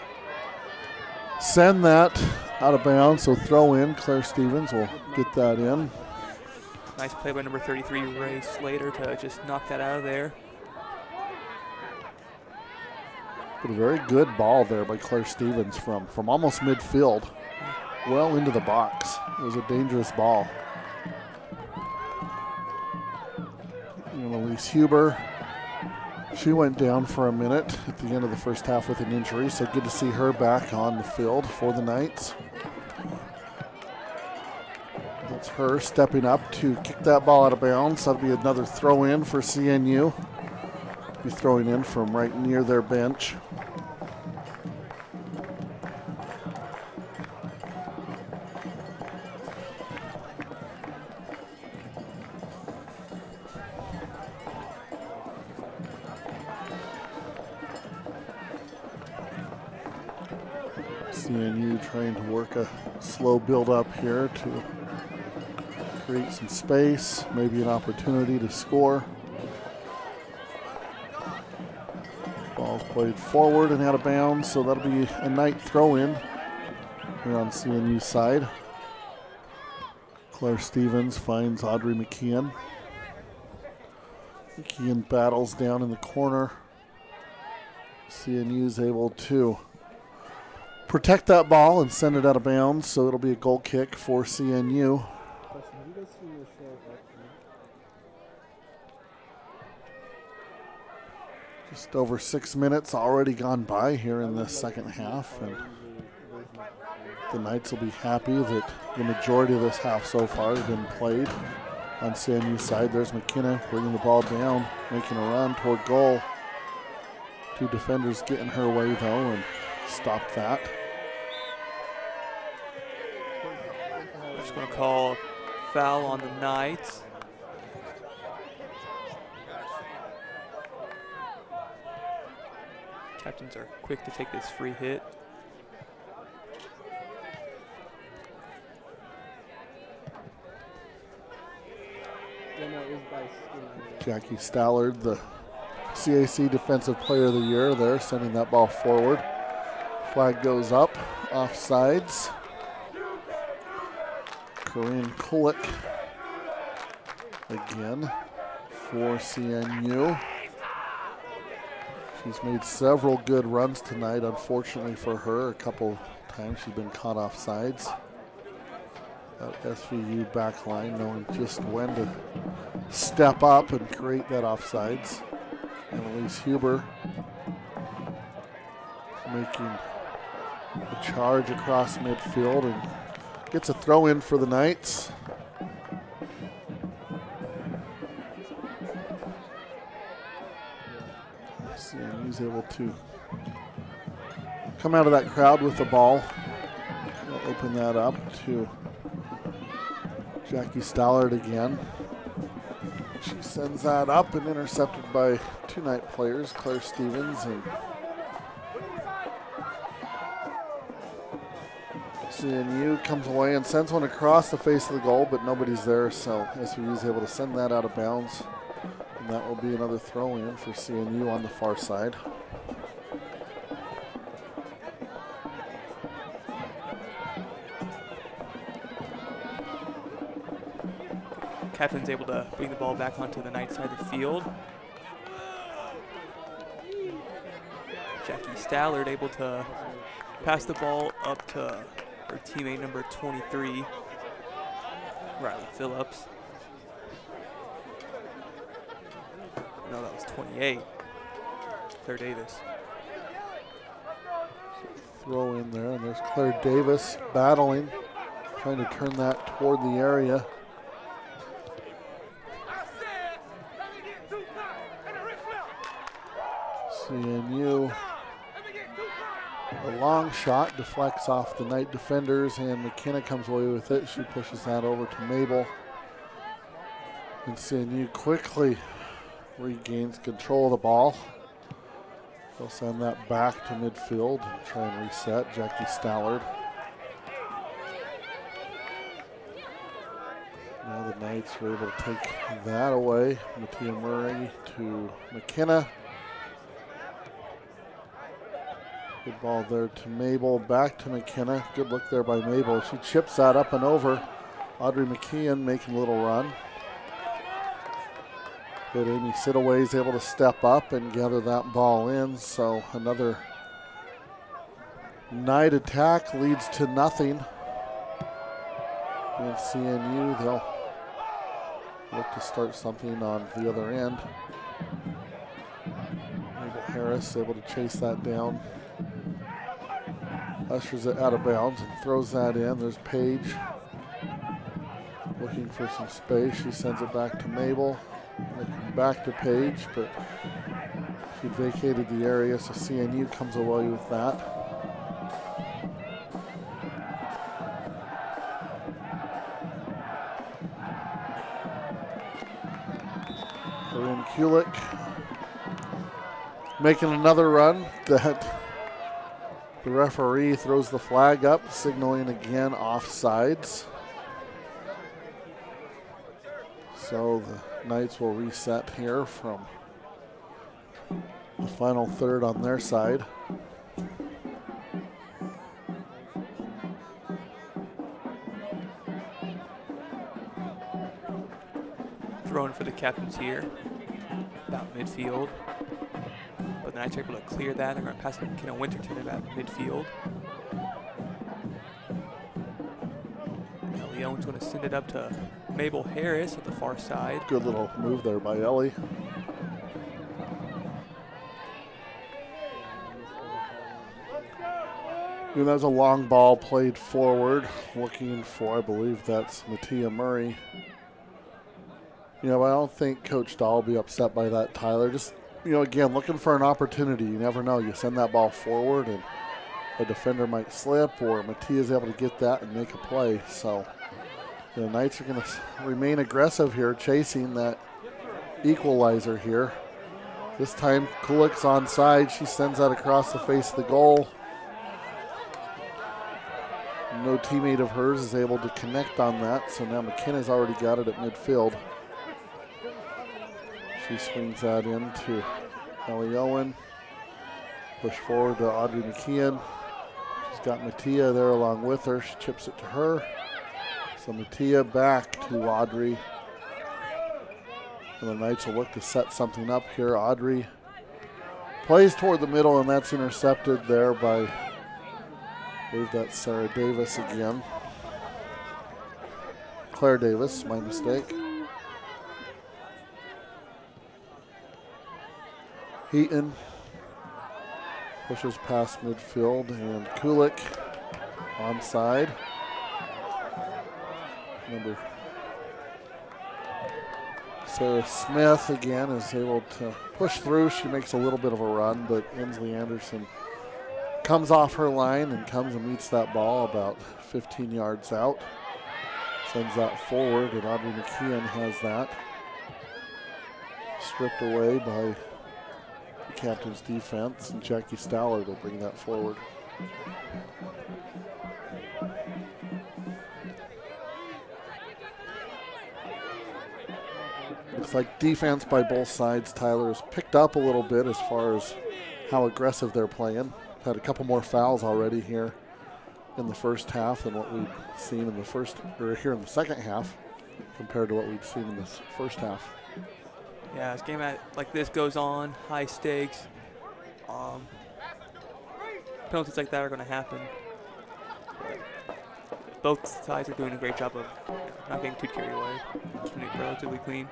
send that out of bounds, so throw in. Claire Stevens will get that in. Nice play by number 33, Ray Slater, to just knock that out of there. But a very good ball there by Claire Stevens from almost midfield. well into the box. It was a dangerous ball. And Elise Huber, she went down for a minute at the end of the first half with an injury, so good to see her back on the field for the Knights. That's her stepping up to kick that ball out of bounds. That'll be another throw in for CNU. Be throwing in from right near their bench. CNU trying to work a slow build up here to create some space, maybe an opportunity to score. Ball's played forward and out of bounds, so that'll be a Knight throw in here on CNU's side. Claire Stevens finds Audrey McKeon. McKeon battles down in the corner. CNU's able to protect that ball and send it out of bounds, so it'll be a goal kick for CNU. Just over 6 minutes already gone by here in the second half, and the Knights will be happy that the majority of this half so far has been played on CNU's side. There's McKenna bringing the ball down, making a run toward goal. Two defenders getting her way though and stop that. I'm just going to call foul on the Knights. Captains are quick to take this free hit. Jackie Stallard, the CAC Defensive Player of the Year there, sending that ball forward. Flag goes up, offsides. Corinne Kulik again for CNU. She's made several good runs tonight. Unfortunately for her, a couple times she's been caught off sides. That SVU back line knowing just when to step up and create that offsides. And Elise Huber making a charge across midfield and gets a throw in for the Knights. CNU's able to come out of that crowd with the ball. We'll open that up to Jackie Stallard again. She sends that up and intercepted by two Knight players, Claire Stevens and CNU comes away and sends one across the face of the goal, but nobody's there, so SVU is able to send that out of bounds. And that will be another throw in for CNU on the far side. Captain's able to bring the ball back onto the Knight side of the field. Jackie Stallard able to pass the ball up to her teammate number 23, Riley Phillips. No, that was 28, Claire Davis. Throw in there, and there's Claire Davis battling, trying to turn that toward the area. CNU, a long shot deflects off the Knight defenders, and McKenna comes away with it. She pushes that over to Mabel. And CNU quickly regains control of the ball. They'll send that back to midfield and try and reset. Jackie Stallard. Now the Knights are able to take that away. Mattia Murray to McKenna. Good ball there to Mabel, back to McKenna. Good look there by Mabel. She chips that up and over. Audrey McKeon making a little run. But Amy Sidaway is able to step up and gather that ball in. So another Knight attack leads to nothing. And CNU, they'll look to start something on the other end. Mabel Harris able to chase that down. Ushers it out of bounds and throws that in. There's Paige looking for some space. She sends it back to Mabel. Looking back to Paige, but she vacated the area, so CNU comes away with that. Corinne Kulik making another run that the referee throws the flag up, signaling again offsides. So the Knights will reset here from the final third on their side. Throwing for the Captains here, about midfield. But the Knights are able to clear that. They're going to pass it to McKenna Winterton about midfield. Ellie Owens going to send it up to Mabel Harris at the far side. Good little move there by Ellie. And there's a long ball played forward, looking for, I believe that's Mattia Murray. You know, I don't think Coach Dahl will be upset by that, Tyler. Just, you know, again, looking for an opportunity. You never know. You send that ball forward and a defender might slip, or Mattia's able to get that and make a play. So the Knights are going to remain aggressive here, chasing that equalizer here. This time, Kulik's onside. She sends that across the face of the goal. No teammate of hers is able to connect on that, so now McKenna's already got it at midfield. She swings that into Ellie Owen. Push forward to Audrey McKeon. She's got Mattia there along with her. She chips it to her. So Mattia back to Audrey. And the Knights will look to set something up here. Audrey plays toward the middle, and that's intercepted there by, I believe that's Sarah Davis again. Claire Davis, my mistake. Heaton pushes past midfield, and Kulik onside. Number Sarah Smith again is able to push through. She makes a little bit of a run, but Inslee Anderson comes off her line and comes and meets that ball about 15 yards out. Sends that forward, and Audrey McKeon has that. Stripped away by the Captain's defense, and Jackie Stallard will bring that forward. Looks like defense by both sides, Tyler, has picked up a little bit as far as how aggressive they're playing. Had a couple more fouls already here in the first half than what we've seen in the first, or here in the second half, compared to what we've seen in this first half. Yeah, as a game like this goes on, high stakes, penalties like that are going to happen. But both sides are doing a great job of not getting too carried away. It's been relatively clean.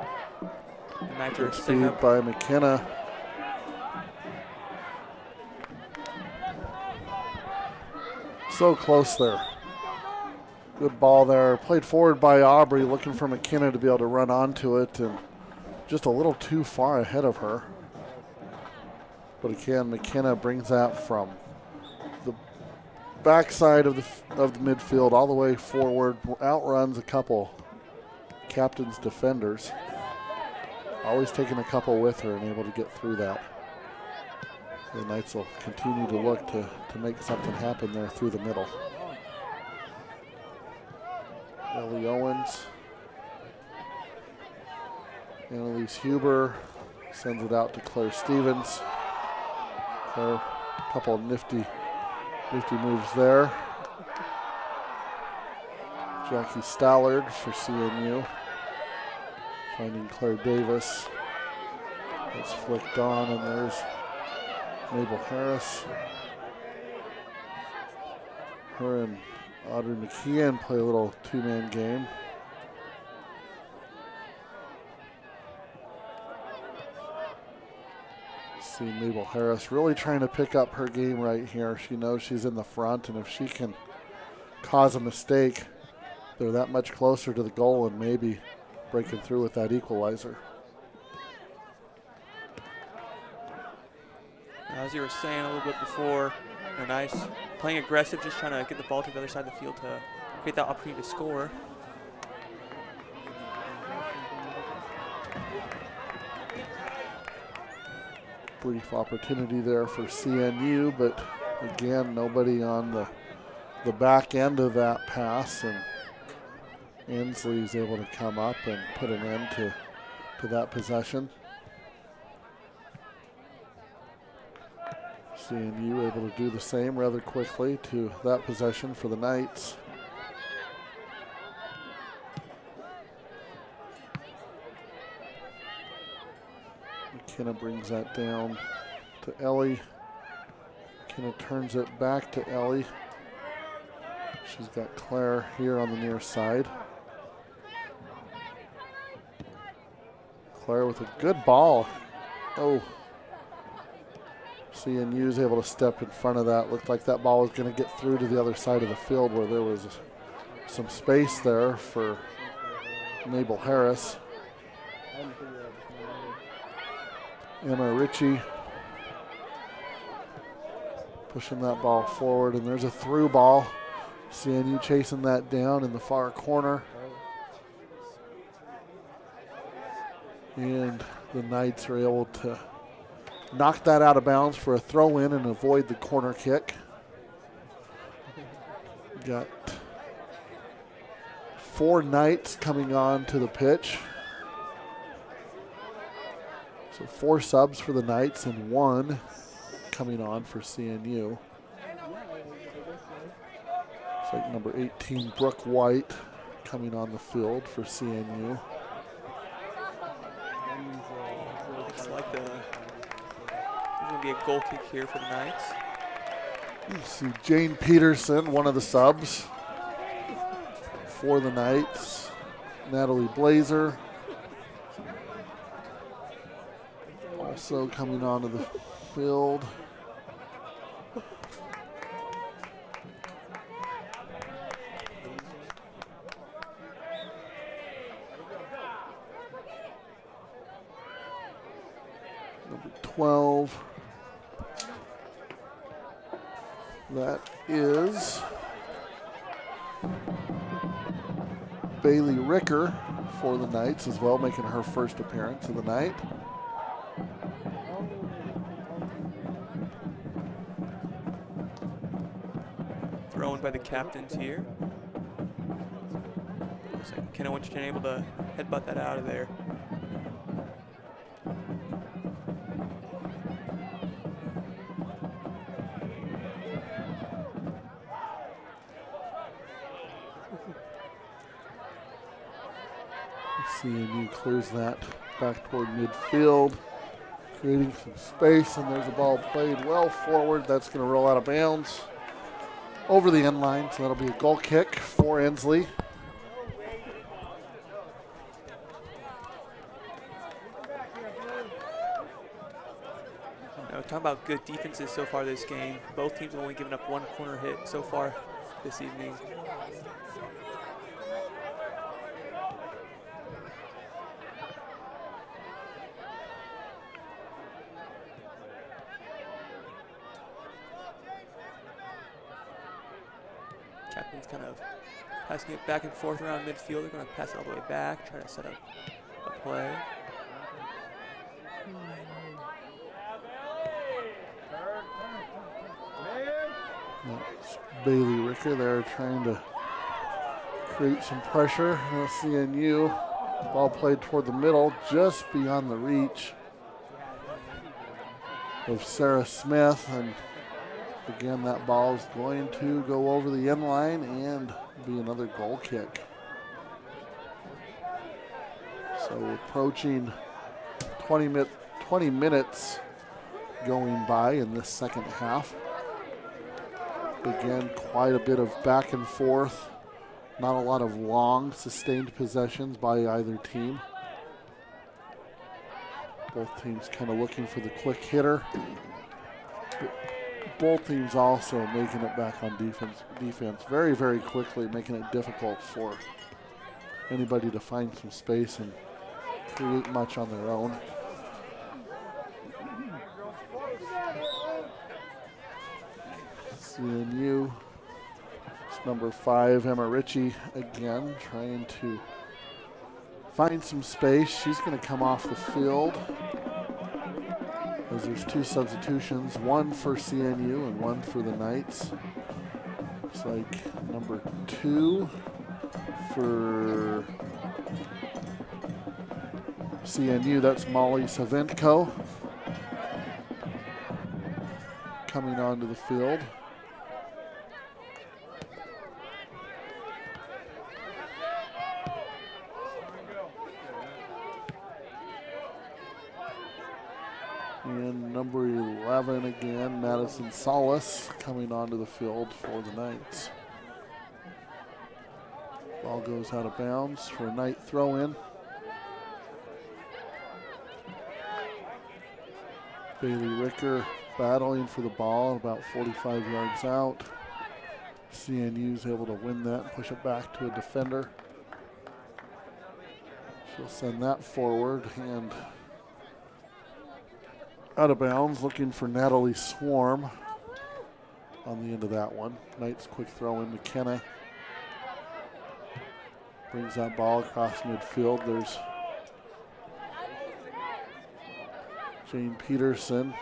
The Knights are setting up by McKenna. So close there. Good ball there. Played forward by Aubrey, looking for McKenna to be able to run onto it, and just a little too far ahead of her. But again, McKenna brings that from the backside of the midfield all the way forward, outruns a couple Captain's defenders. Always taking a couple with her and able to get through that. The Knights will continue to look to make something happen there through the middle. Ellie Owens. Annalise Huber sends it out to Claire Stevens. Claire, a couple of nifty moves there. Jackie Stallard for CNU. Finding Claire Davis. It's flicked on, and there's Mabel Harris. Her and Audrey McKeon play a little two-man game. See Mabel Harris really trying to pick up her game right here. She knows she's in the front, and if she can cause a mistake, they're that much closer to the goal and maybe breaking through with that equalizer. As you were saying a little bit before, nice playing aggressive, just trying to get the ball to the other side of the field to create that opportunity to score. Brief opportunity there for CNU, but again, nobody on the back end of that pass, and Inslee is able to come up and put an end to that possession. CNU able to do the same rather quickly to that possession for the Knights. McKenna brings that down to Ellie. McKenna turns it back to Ellie. She's got Claire here on the near side. Claire with a good ball. Oh. CNU is able to step in front of that. Looked like that ball was going to get through to the other side of the field where there was some space there for Mabel Harris. Emma Ritchie pushing that ball forward, and there's a through ball. CNU chasing that down in the far corner. And the Knights are able to knock that out of bounds for a throw in and avoid the corner kick. Got 4 Knights coming on to the pitch. So 4 subs for the Knights and 1 coming on for CNU. It's like number 18, Brooke White, coming on the field for CNU. Looks like there's going to be a goal kick here for the Knights. You see Jane Peterson, one of the subs for the Knights. Natalie Blazer also coming onto the field. Number 12. That is Bailey Ricker for the Knights as well, making her first appearance of the night. Thrown by the captains here. Looks like McKenna Winston able to headbutt that out of there. CNU clears that back toward midfield, creating some space, and there's a ball played well forward. That's going to roll out of bounds over the end line, so that'll be a goal kick for Inslee. Now, talking about good defenses so far this game. Both teams have only given up 1 corner hit so far this evening. Captain's kind of passing it back and forth around midfield. They're going to pass it all the way back, try to set up a play. That's Bailey Ricker there trying to create some pressure. CNU, ball played toward the middle, just beyond the reach of Sarah Smith, and again, that ball is going to go over the end line and be another goal kick. So approaching 20 minutes going by in this second half. Again, quite a bit of back and forth. Not a lot of long, sustained possessions by either team. Both teams kind of looking for the quick hitter. Both teams also making it back on defense very, very quickly, making it difficult for anybody to find some space and create much on their own. CNU, it's number 5, Emma Ritchie, again, trying to find some space. She's going to come off the field as there's 2 substitutions, one for CNU and one for the Knights. Looks like number 2 for CNU, that's Molly Savenko, coming onto the field. And number 11 again, Madison Salas, coming onto the field for the Knights. Ball goes out of bounds for a Knight throw-in. Bailey Ricker battling for the ball about 45 yards out. CNU's able to win that and push it back to a defender. She'll send that forward and out of bounds, looking for Natalie Swarm on the end of that one. Knights quick throw in. McKenna brings that ball across midfield. There's Jane Peterson.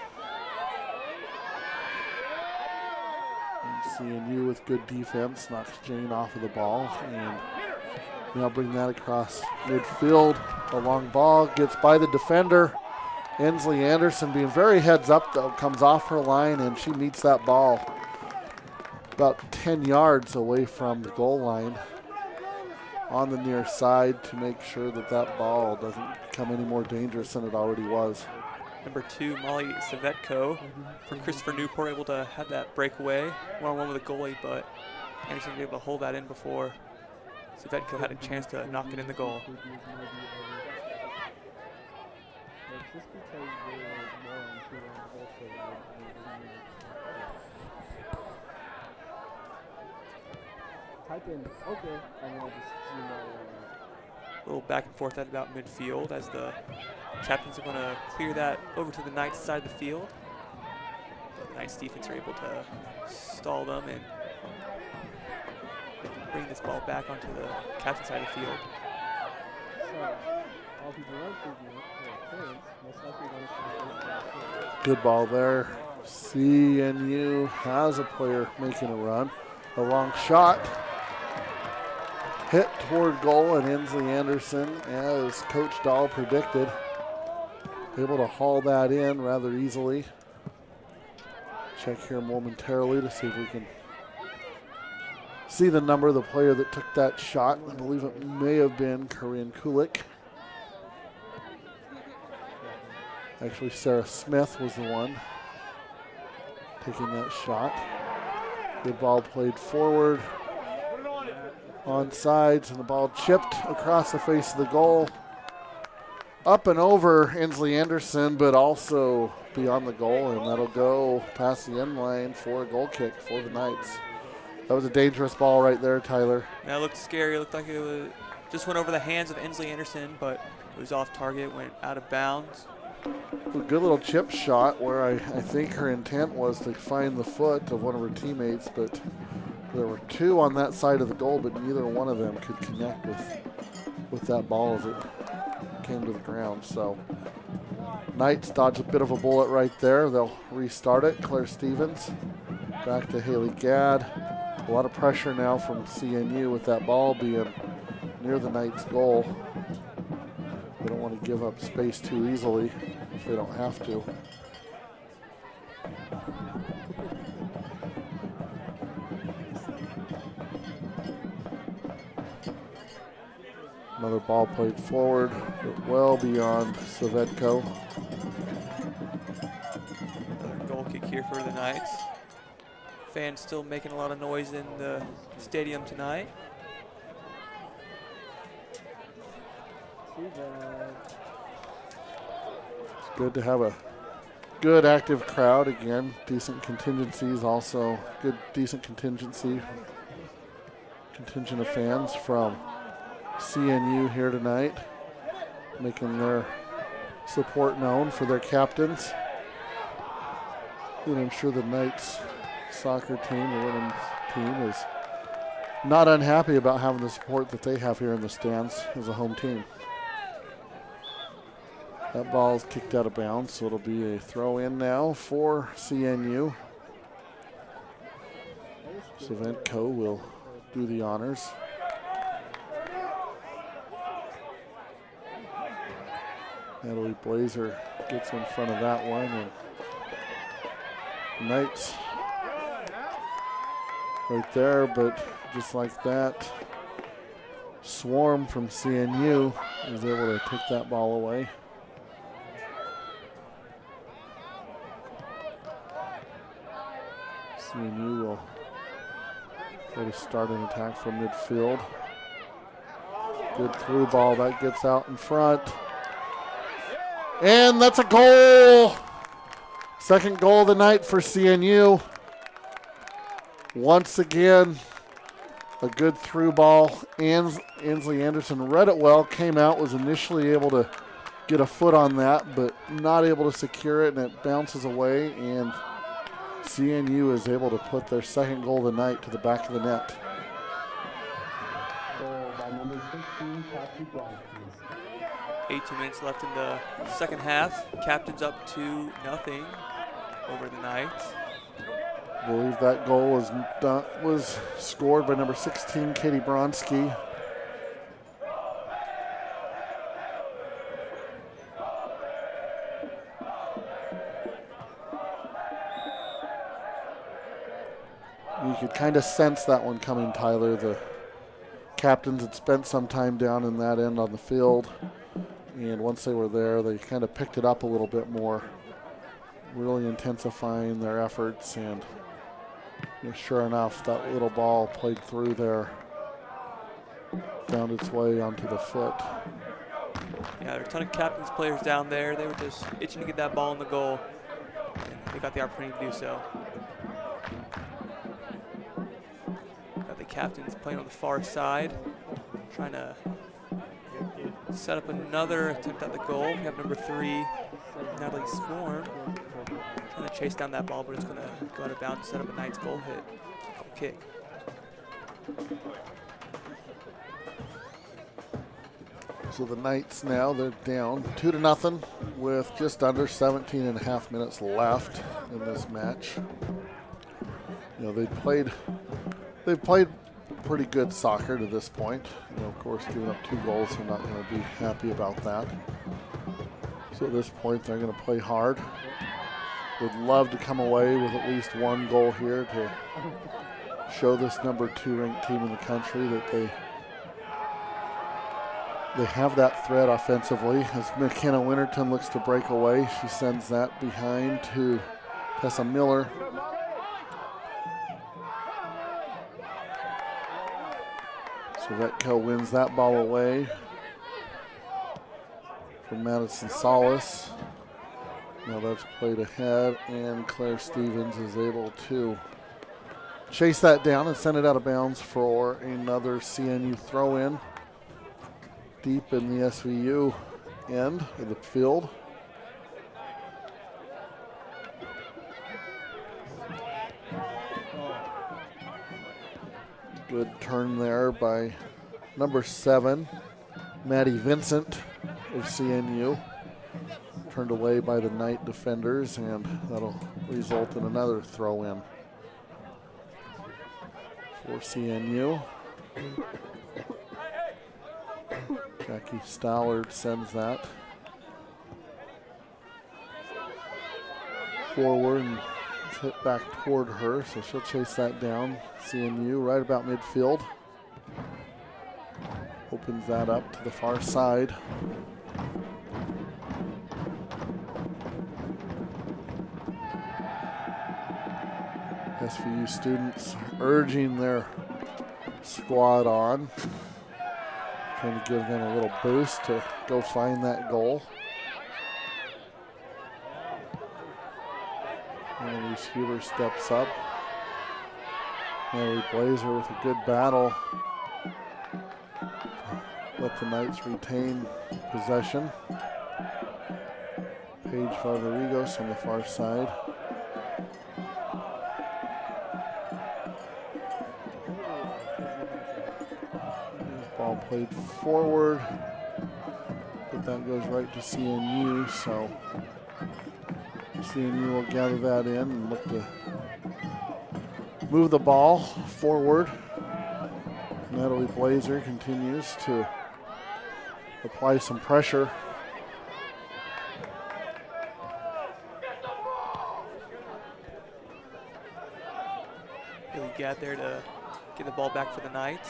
And CNU with good defense knocks Jane off of the ball. And now bring that across midfield. A long ball gets by the defender. Ensley Anderson being very heads up though, comes off her line and she meets that ball about 10 yards away from the goal line on the near side to make sure that that ball doesn't become any more dangerous than it already was. Number 2, Molly Savetko from Christopher Newport, able to have that breakaway one-on-one with the goalie, but Anderson was able to hold that in before Savetko had a chance to knock it in the goal. Just because they were more into them also type in okay and I'll just A little back and forth at about midfield as the Captains are going to clear that over to the Knights side of the field. But the Knights defense are able to stall them and bring this ball back onto the Captain side of the field. Good ball there. CNU has a player making a run. A long shot. Hit toward goal, and Ensley Anderson, as Coach Dahl predicted, able to haul that in rather easily. Check here momentarily to see if we can see the number of the player that took that shot. I believe it may have been Corinne Kulik. Actually, Sarah Smith was the one taking that shot. Good ball played forward. On sides, and the ball chipped across the face of the goal. Up and over Ensley Anderson, but also beyond the goal, and that'll go past the end line for a goal kick for the Knights. That was a dangerous ball right there, Tyler. That looked scary. It looked like it just went over the hands of Ensley Anderson, but it was off target, went out of bounds. A good little chip shot where I think her intent was to find the foot of one of her teammates, but there were 2 on that side of the goal, but neither one of them could connect with that ball as it came to the ground. So Knights dodged a bit of a bullet right there. They'll restart it. Claire Stevens back to Haley Gadd. A lot of pressure now from CNU with that ball being near the Knights' goal. They don't want to give up space too easily if they don't have to. Another ball played forward, but well beyond Savetko. Another goal kick here for the Knights. Fans still making a lot of noise in the stadium tonight. Too bad. It's good to have a good active crowd again. Decent contingencies also. Good decent contingent of fans from CNU here tonight, making their support known for their captains. And I'm sure the Knights soccer team, the women's team, is not unhappy about having the support that they have here in the stands as a home team. That ball is kicked out of bounds, so it'll be a throw in now for CNU. Saventko will do the honors. Natalie Blazer gets in front of that one, and Knights right there, but just like that, Swarm from CNU is able to take that ball away. CNU will try to start an attack from midfield. Good through ball, that gets out in front. And that's a goal! Second goal of the night for CNU. Once again, a good through ball. Ansley Anderson read it well, came out, was initially able to get a foot on that, but not able to secure it, and it bounces away, and CNU is able to put their second goal of the night to the back of the net. Goal by number 16, Cassie Bronson. 18 minutes left in the second half. Captains up 2-0 over the Knights. I believe that goal was scored by number 16, Katie Bronski. You could kind of sense that one coming, Tyler. The Captains had spent some time down in that end on the field, and once they were there, they kind of picked it up a little bit more, really intensifying their efforts, and sure enough, that little ball played through there, found its way onto the foot. Yeah, there are a ton of Captains players down there. They were just itching to get that ball in the goal, and they got the opportunity to do so. Got the Captains playing on the far side, trying to set up another attempt at the goal. We have number 3, Natalie Swarm, trying to chase down that ball, but it's going to go out of bounds to set up a Knights goal kick. So the Knights now, they're down 2-0 with just under 17 and a half minutes left in this match. You know, they've played pretty good soccer to this point. You know, of course, giving up 2 goals, they're not going to be happy about that. So at this point, they're going to play hard. Would love to come away with at least 1 goal here to show this number 2 ranked team in the country that they have that threat offensively. As McKenna Winterton looks to break away, she sends that behind to Tessa Miller. Vetco wins that ball away from Madison Solis. Now that's played ahead, and Claire Stevens is able to chase that down and send it out of bounds for another CNU throw-in deep in the SVU end of the field. Good turn there by number 7, Maddie Vincent of CNU. Turned away by the Knight defenders, and that'll result in another throw-in for CNU. Jackie Stallard sends that forward, and it's hit back toward her, so she'll chase that down. CNU right about midfield. Opens that up to the far side. SVU students urging their squad on, trying to give them a little boost to go find that goal. Annalise Huber steps up. Natalie Blazer with a good battle. Let the Knights retain possession. Paige Varvarigos on the far side. Ball played forward, but that goes right to CNU, so CNU will gather that in and look to move the ball forward. Natalie Blazer continues to apply some pressure. Really got there to get the ball back for the Knights.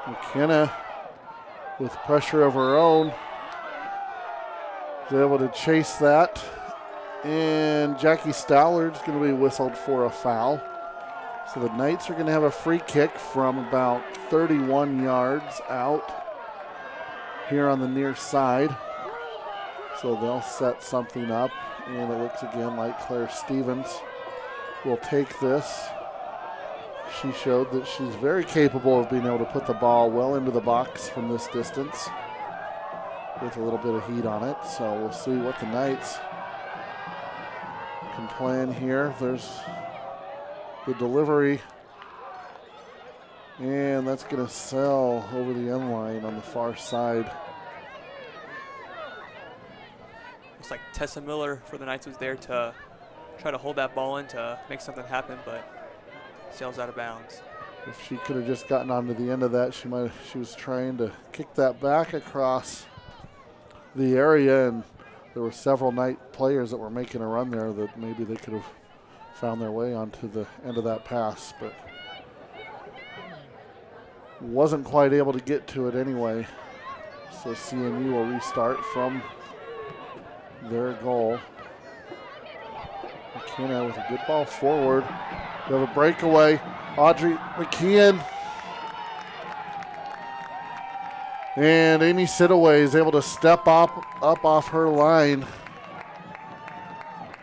McKenna, with pressure of her own, is able to chase that. And Jackie Stallard's going to be whistled for a foul. So the Knights are going to have a free kick from about 31 yards out here on the near side. So they'll set something up. And it looks again like Claire Stevens will take this. She showed that she's very capable of being able to put the ball well into the box from this distance with a little bit of heat on it. So we'll see what the Knights can plan here. There's the delivery, and that's going to sail over the end line on the far side. Looks like Tessa Miller for the Knights was there to try to hold that ball in to make something happen, but sails out of bounds. If she could have just gotten onto the end of that, she was trying to kick that back across the area, and there were several Knight players that were making a run there that maybe they could have found their way onto the end of that pass, but wasn't quite able to get to it anyway. So CNU will restart from their goal. McKenna with a good ball forward. We have a breakaway. Audrey McKeon. And Amy Sidaway is able to step up off her line.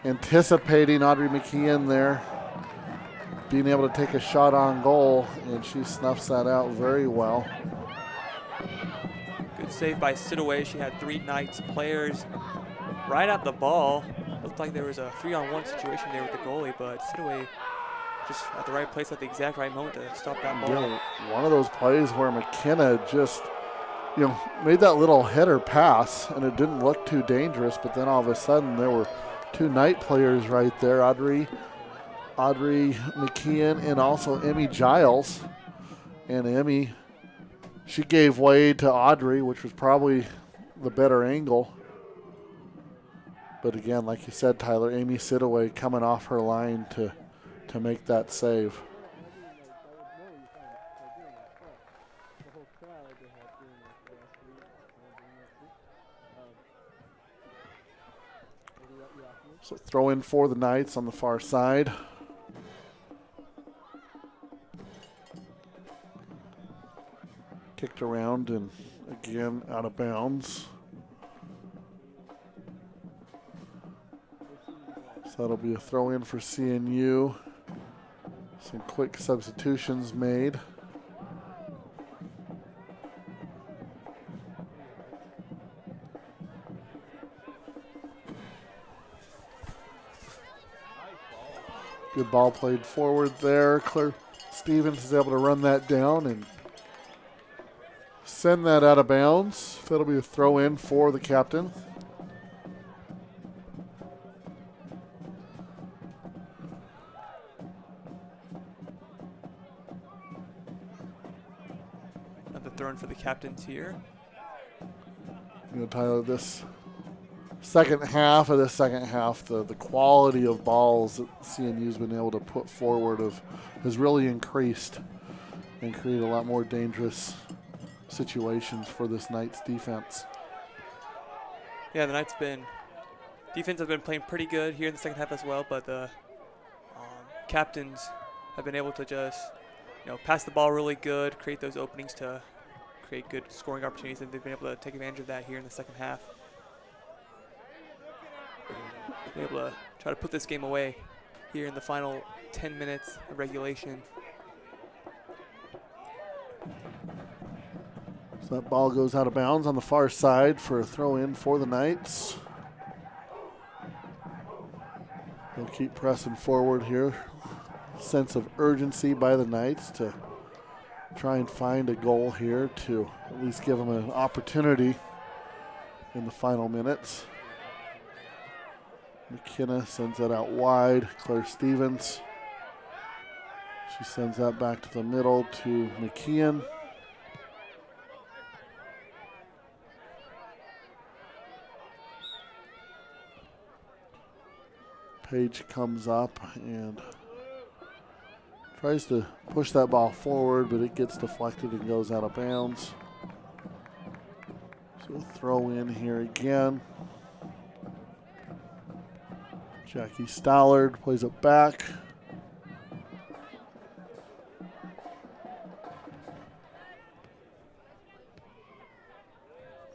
Anticipating Audrey McKeon there. Being able to take a shot on goal. And she snuffs that out very well. Good save by Sidaway. She had 3 Knights players right at the ball. Looked like there was a 3-on-1 situation there with the goalie, but Sidaway just at the right place at the exact right moment to stop that ball. Yeah, one of those plays where McKenna just, made that little header pass, and it didn't look too dangerous, but then all of a sudden there were 2 Knight players right there, Audrey McKeon and also Emmy Giles. And Emmy, she gave way to Audrey, which was probably the better angle. But again, like you said, Tyler, Amy Sidaway coming off her line to make that save. So throw in for the Knights on the far side. Kicked around and again out of bounds. So that'll be a throw in for CNU. Some quick substitutions made. Good ball played forward there. Claire Stevens is able to run that down and send that out of bounds. That'll be a throw in for the captain. Thrown for the captains here. Tyler, this second half, the quality of balls that CNU's been able to put forward has really increased. and create a lot more dangerous situations for this Knights defense. Yeah, the defense have been playing pretty good here in the second half as well, but the Captains have been able to just, pass the ball really good, create those openings to create good scoring opportunities, and they've been able to take advantage of that here in the second half. Been able to try to put this game away here in the final 10 minutes of regulation. So that ball goes out of bounds on the far side for a throw in for the Knights. They'll keep pressing forward here. Sense of urgency by the Knights to try and find a goal here to at least give them an opportunity in the final minutes. McKenna sends that out wide. Claire Stevens. She sends that back to the middle to McKeon. Page comes up and tries to push that ball forward, but it gets deflected and goes out of bounds. So throw in here again. Jackie Stallard plays it back.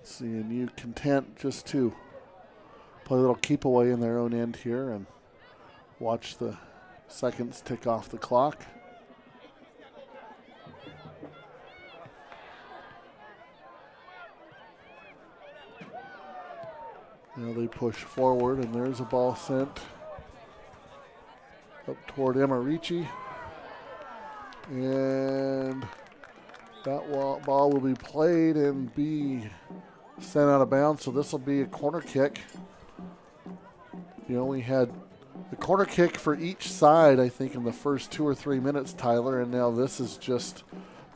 CNU content just to play a little keep away in their own end here and watch the seconds tick off the clock. Now they push forward, and there's a ball sent up toward Emma Ricci. And that ball will be played and be sent out of bounds, so this will be a corner kick. You only had a corner kick for each side, I think, in the first 2 or 3 minutes, Tyler, and now this is just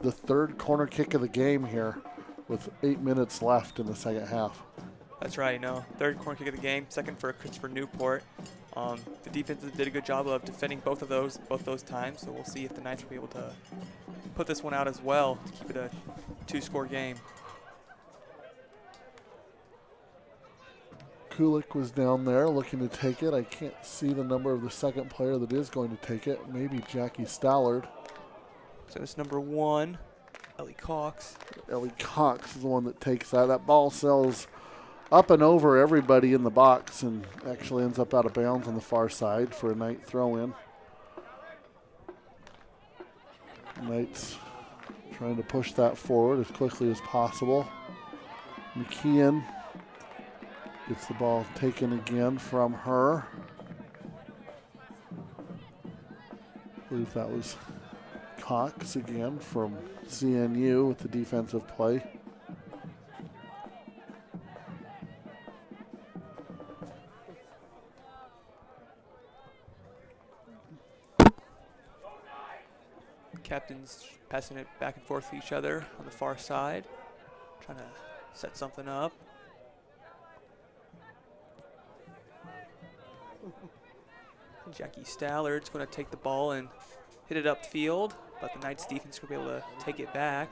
the third corner kick of the game here with 8 minutes left in the second half. That's right, third corner kick of the game, second for Christopher Newport. The defense did a good job of defending both those times, so we'll see if the Knights will be able to put this one out as well to keep it a 2-score game. Kulik was down there looking to take it. I can't see the number of the second player that is going to take it. Maybe Jackie Stallard. So it's number 1, Ellie Cox. Ellie Cox is the one that takes that. That ball sails up and over everybody in the box and actually ends up out of bounds on the far side for a Knight throw-in. Knights trying to push that forward as quickly as possible. McKeon gets the ball taken again from her. I believe that was Cox again from CNU with the defensive play. Captains passing it back and forth to each other on the far side, trying to set something up. Jackie Stallard's going to take the ball and hit it upfield, but the Knights defense will be able to take it back.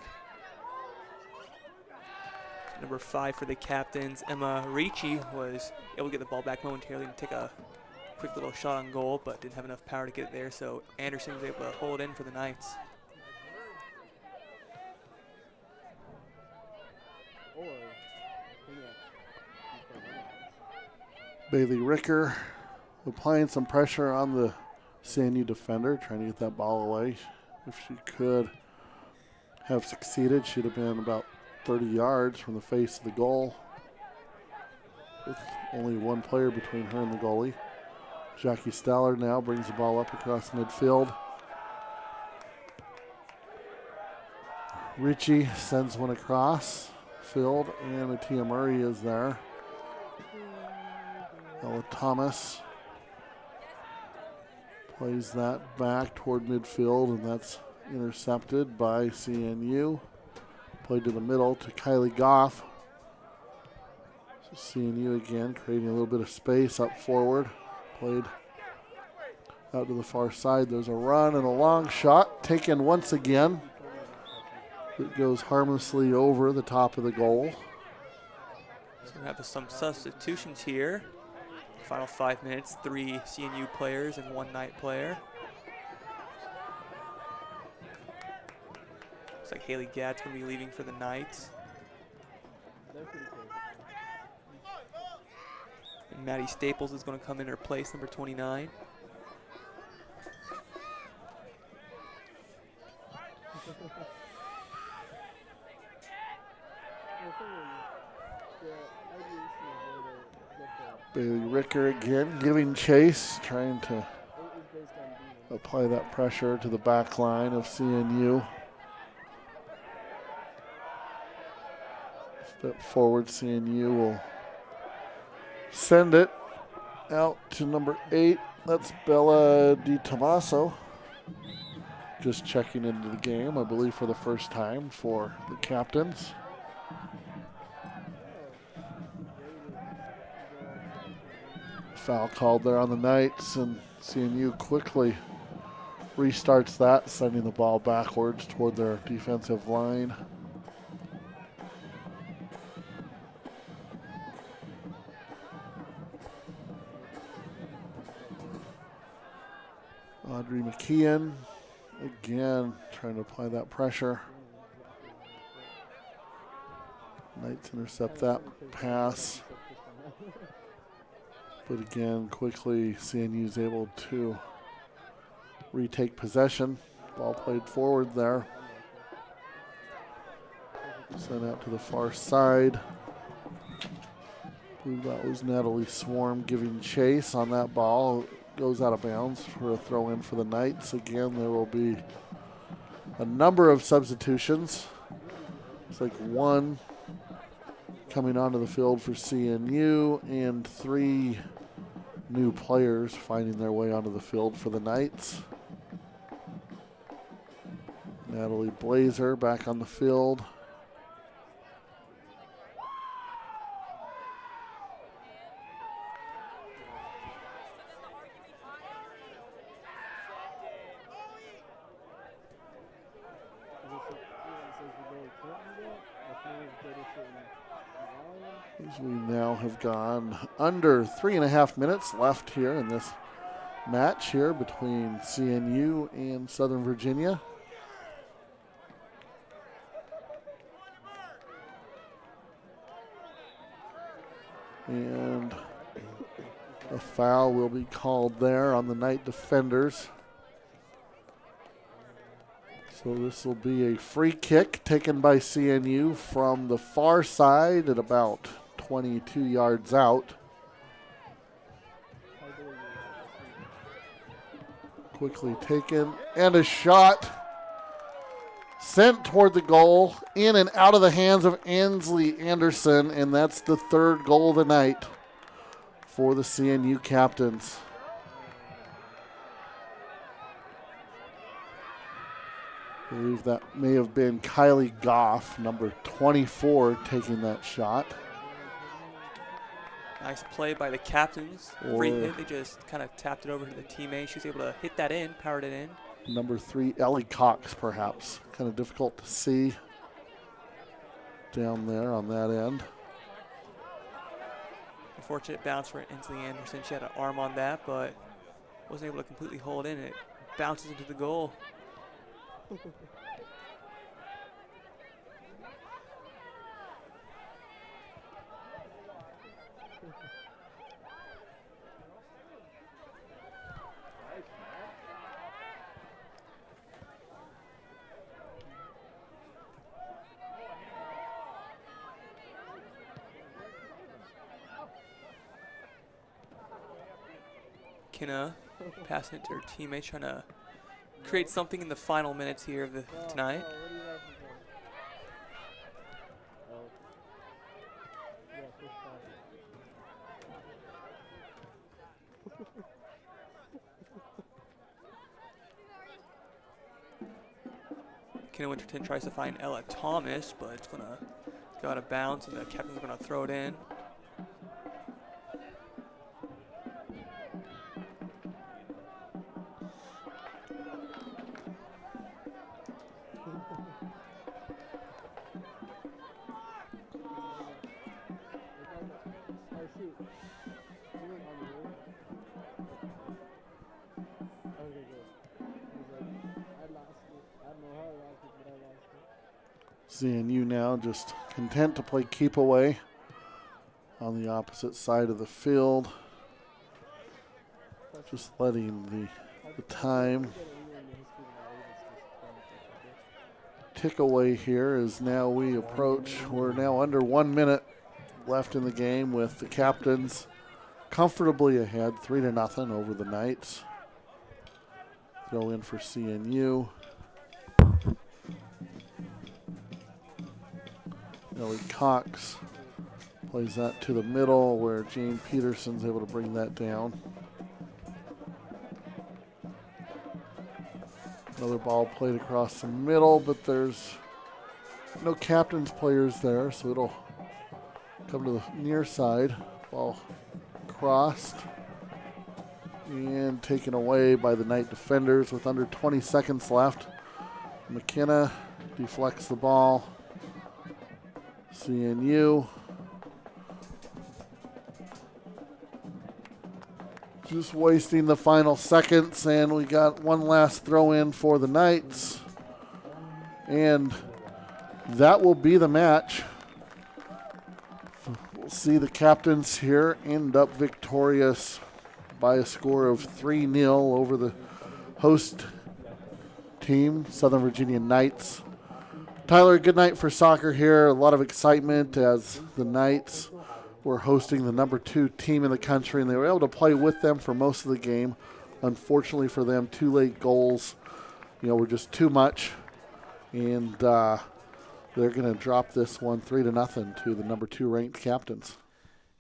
Number 5 for the Captains, Emma Ricci, was able to get the ball back momentarily and take a quick little shot on goal, but didn't have enough power to get it there, so Anderson was able to hold in for the Knights. Bailey Ricker applying some pressure on the CNU defender, trying to get that ball away. If she could have succeeded, she'd have been about 30 yards from the face of the goal, with only one player between her and the goalie. Jackie Stallard now brings the ball up across midfield. Ritchie sends one across field, and Atia Murray is there. Ella Thomas plays that back toward midfield, and that's intercepted by CNU. Played to the middle to Kylie Goff. So CNU again creating a little bit of space up forward. Played out to the far side. There's a run and a long shot taken once again It goes harmlessly over the top of the goal. So we have some substitutions here. Final 5 minutes, 3 CNU players and 1 Knight player. Looks like Haley Gadd's going to be leaving for the Knights. They're pretty close. And Maddie Staples is going to come in her place, number 29. Bailey Ricker again giving chase, trying to apply that pressure to the back line of CNU. Step forward, CNU will send it out to number 8. That's Bella DiTomaso. Just checking into the game, I believe for the first time for the Captains. Foul called there on the Knights, and CNU quickly restarts that, sending the ball backwards toward their defensive line. Audrey McKeon, again, trying to apply that pressure. Knights intercept that pass. But again, quickly, CNU is able to retake possession. Ball played forward there. Sent out to the far side. I believe that was Natalie Swarm giving chase on that ball. Goes out of bounds for a throw in for the Knights. Again, there will be a number of substitutions. It's like 1 coming onto the field for CNU and 3 new players finding their way onto the field for the Knights. Natalie Blazer back on the field. As we now have gone under 3.5 minutes left here in this match here between CNU and Southern Virginia. And a foul will be called there on the Knight defenders. So this will be a free kick taken by CNU from the far side at about 22 yards out. Quickly taken, and a shot sent toward the goal, in and out of the hands of Ansley Anderson, and that's the 3rd goal of the night for the CNU Captains. I believe that may have been Kylie Goff, number 24, taking that shot. Nice play by the Captains. Free hit, they just kind of tapped it over to the teammate. She was able to hit that in, powered it in. Number 3, Ellie Cox, perhaps. Kind of difficult to see down there on that end. Unfortunate bounce for Inslee Anderson. She had an arm on that, but wasn't able to completely hold in. It bounces into the goal. Kinna passing it to her teammate, trying to create something in the final minutes here of tonight. Kinna Winterton tries to find Ella Thomas, but it's gonna go out of bounds, and the Captains are gonna throw it in. went on the road. Okay, good. He's like, I lost it. I don't know how I lost it, but I lost it. CNU now just content to play keep away on the opposite side of the field. Just letting the time tick away here as now we approach. We're now under 1 minute left in the game with the Captains comfortably ahead 3-0 over the Knights. Throw in for CNU. Ellie Cox plays that to the middle where Jane Peterson's able to bring that down. Another ball played across the middle, but there's no Captains players there, so it'll come to the near side. Ball crossed and taken away by the Knight defenders with under 20 seconds left. McKenna deflects the ball. CNU just wasting the final seconds, and we got one last throw in for the Knights, and that will be the match. We'll see the Captains here end up victorious by a score of 3-0 over the host team, Southern Virginia Knights. Tyler, good night for soccer here. A lot of excitement as the Knights were hosting the number 2 team in the country, and they were able to play with them for most of the game. Unfortunately for them, 2 late goals, were just too much, and they're going to drop this one 3-0 to the number 2 ranked Captains.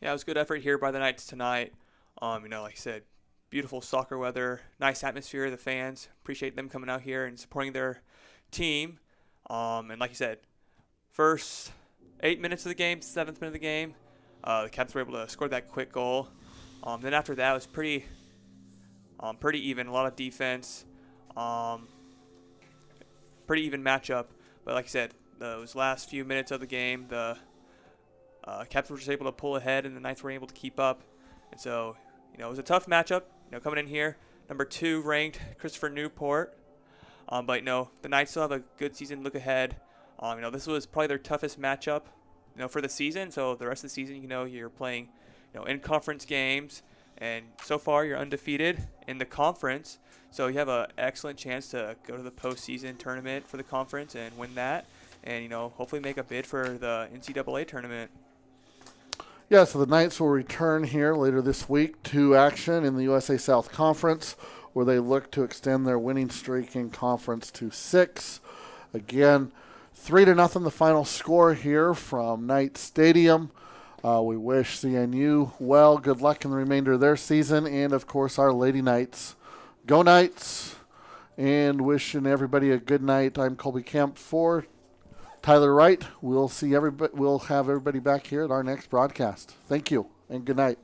Yeah, it was a good effort here by the Knights tonight. Like I said, beautiful soccer weather, nice atmosphere. The fans appreciate them coming out here and supporting their team. And like you said, first 8 minutes of the game, 7th minute of the game, the Captains were able to score that quick goal. Then after that, it was pretty even. A lot of defense, pretty even matchup. But like I said, those last few minutes of the game, the Captains were just able to pull ahead, and the Knights were able to keep up. And so, it was a tough matchup. Coming in here, number 2 ranked Christopher Newport. But the Knights still have a good season look ahead. This was probably their toughest matchup, for the season. So the rest of the season, you're playing, in conference games, and so far you're undefeated in the conference. So you have an excellent chance to go to the postseason tournament for the conference and win that, and hopefully make a bid for the NCAA tournament. Yeah, so the Knights will return here later this week to action in the USA South Conference, where they look to extend their winning streak in conference to 6. Again, 3-0 the final score here from Knight Stadium. We wish CNU well, good luck in the remainder of their season, and of course our Lady Knights. Go Knights, and wishing everybody a good night. I'm Colby Kemp for Tyler Wright. We'll have everybody back here at our next broadcast. Thank you, and good night.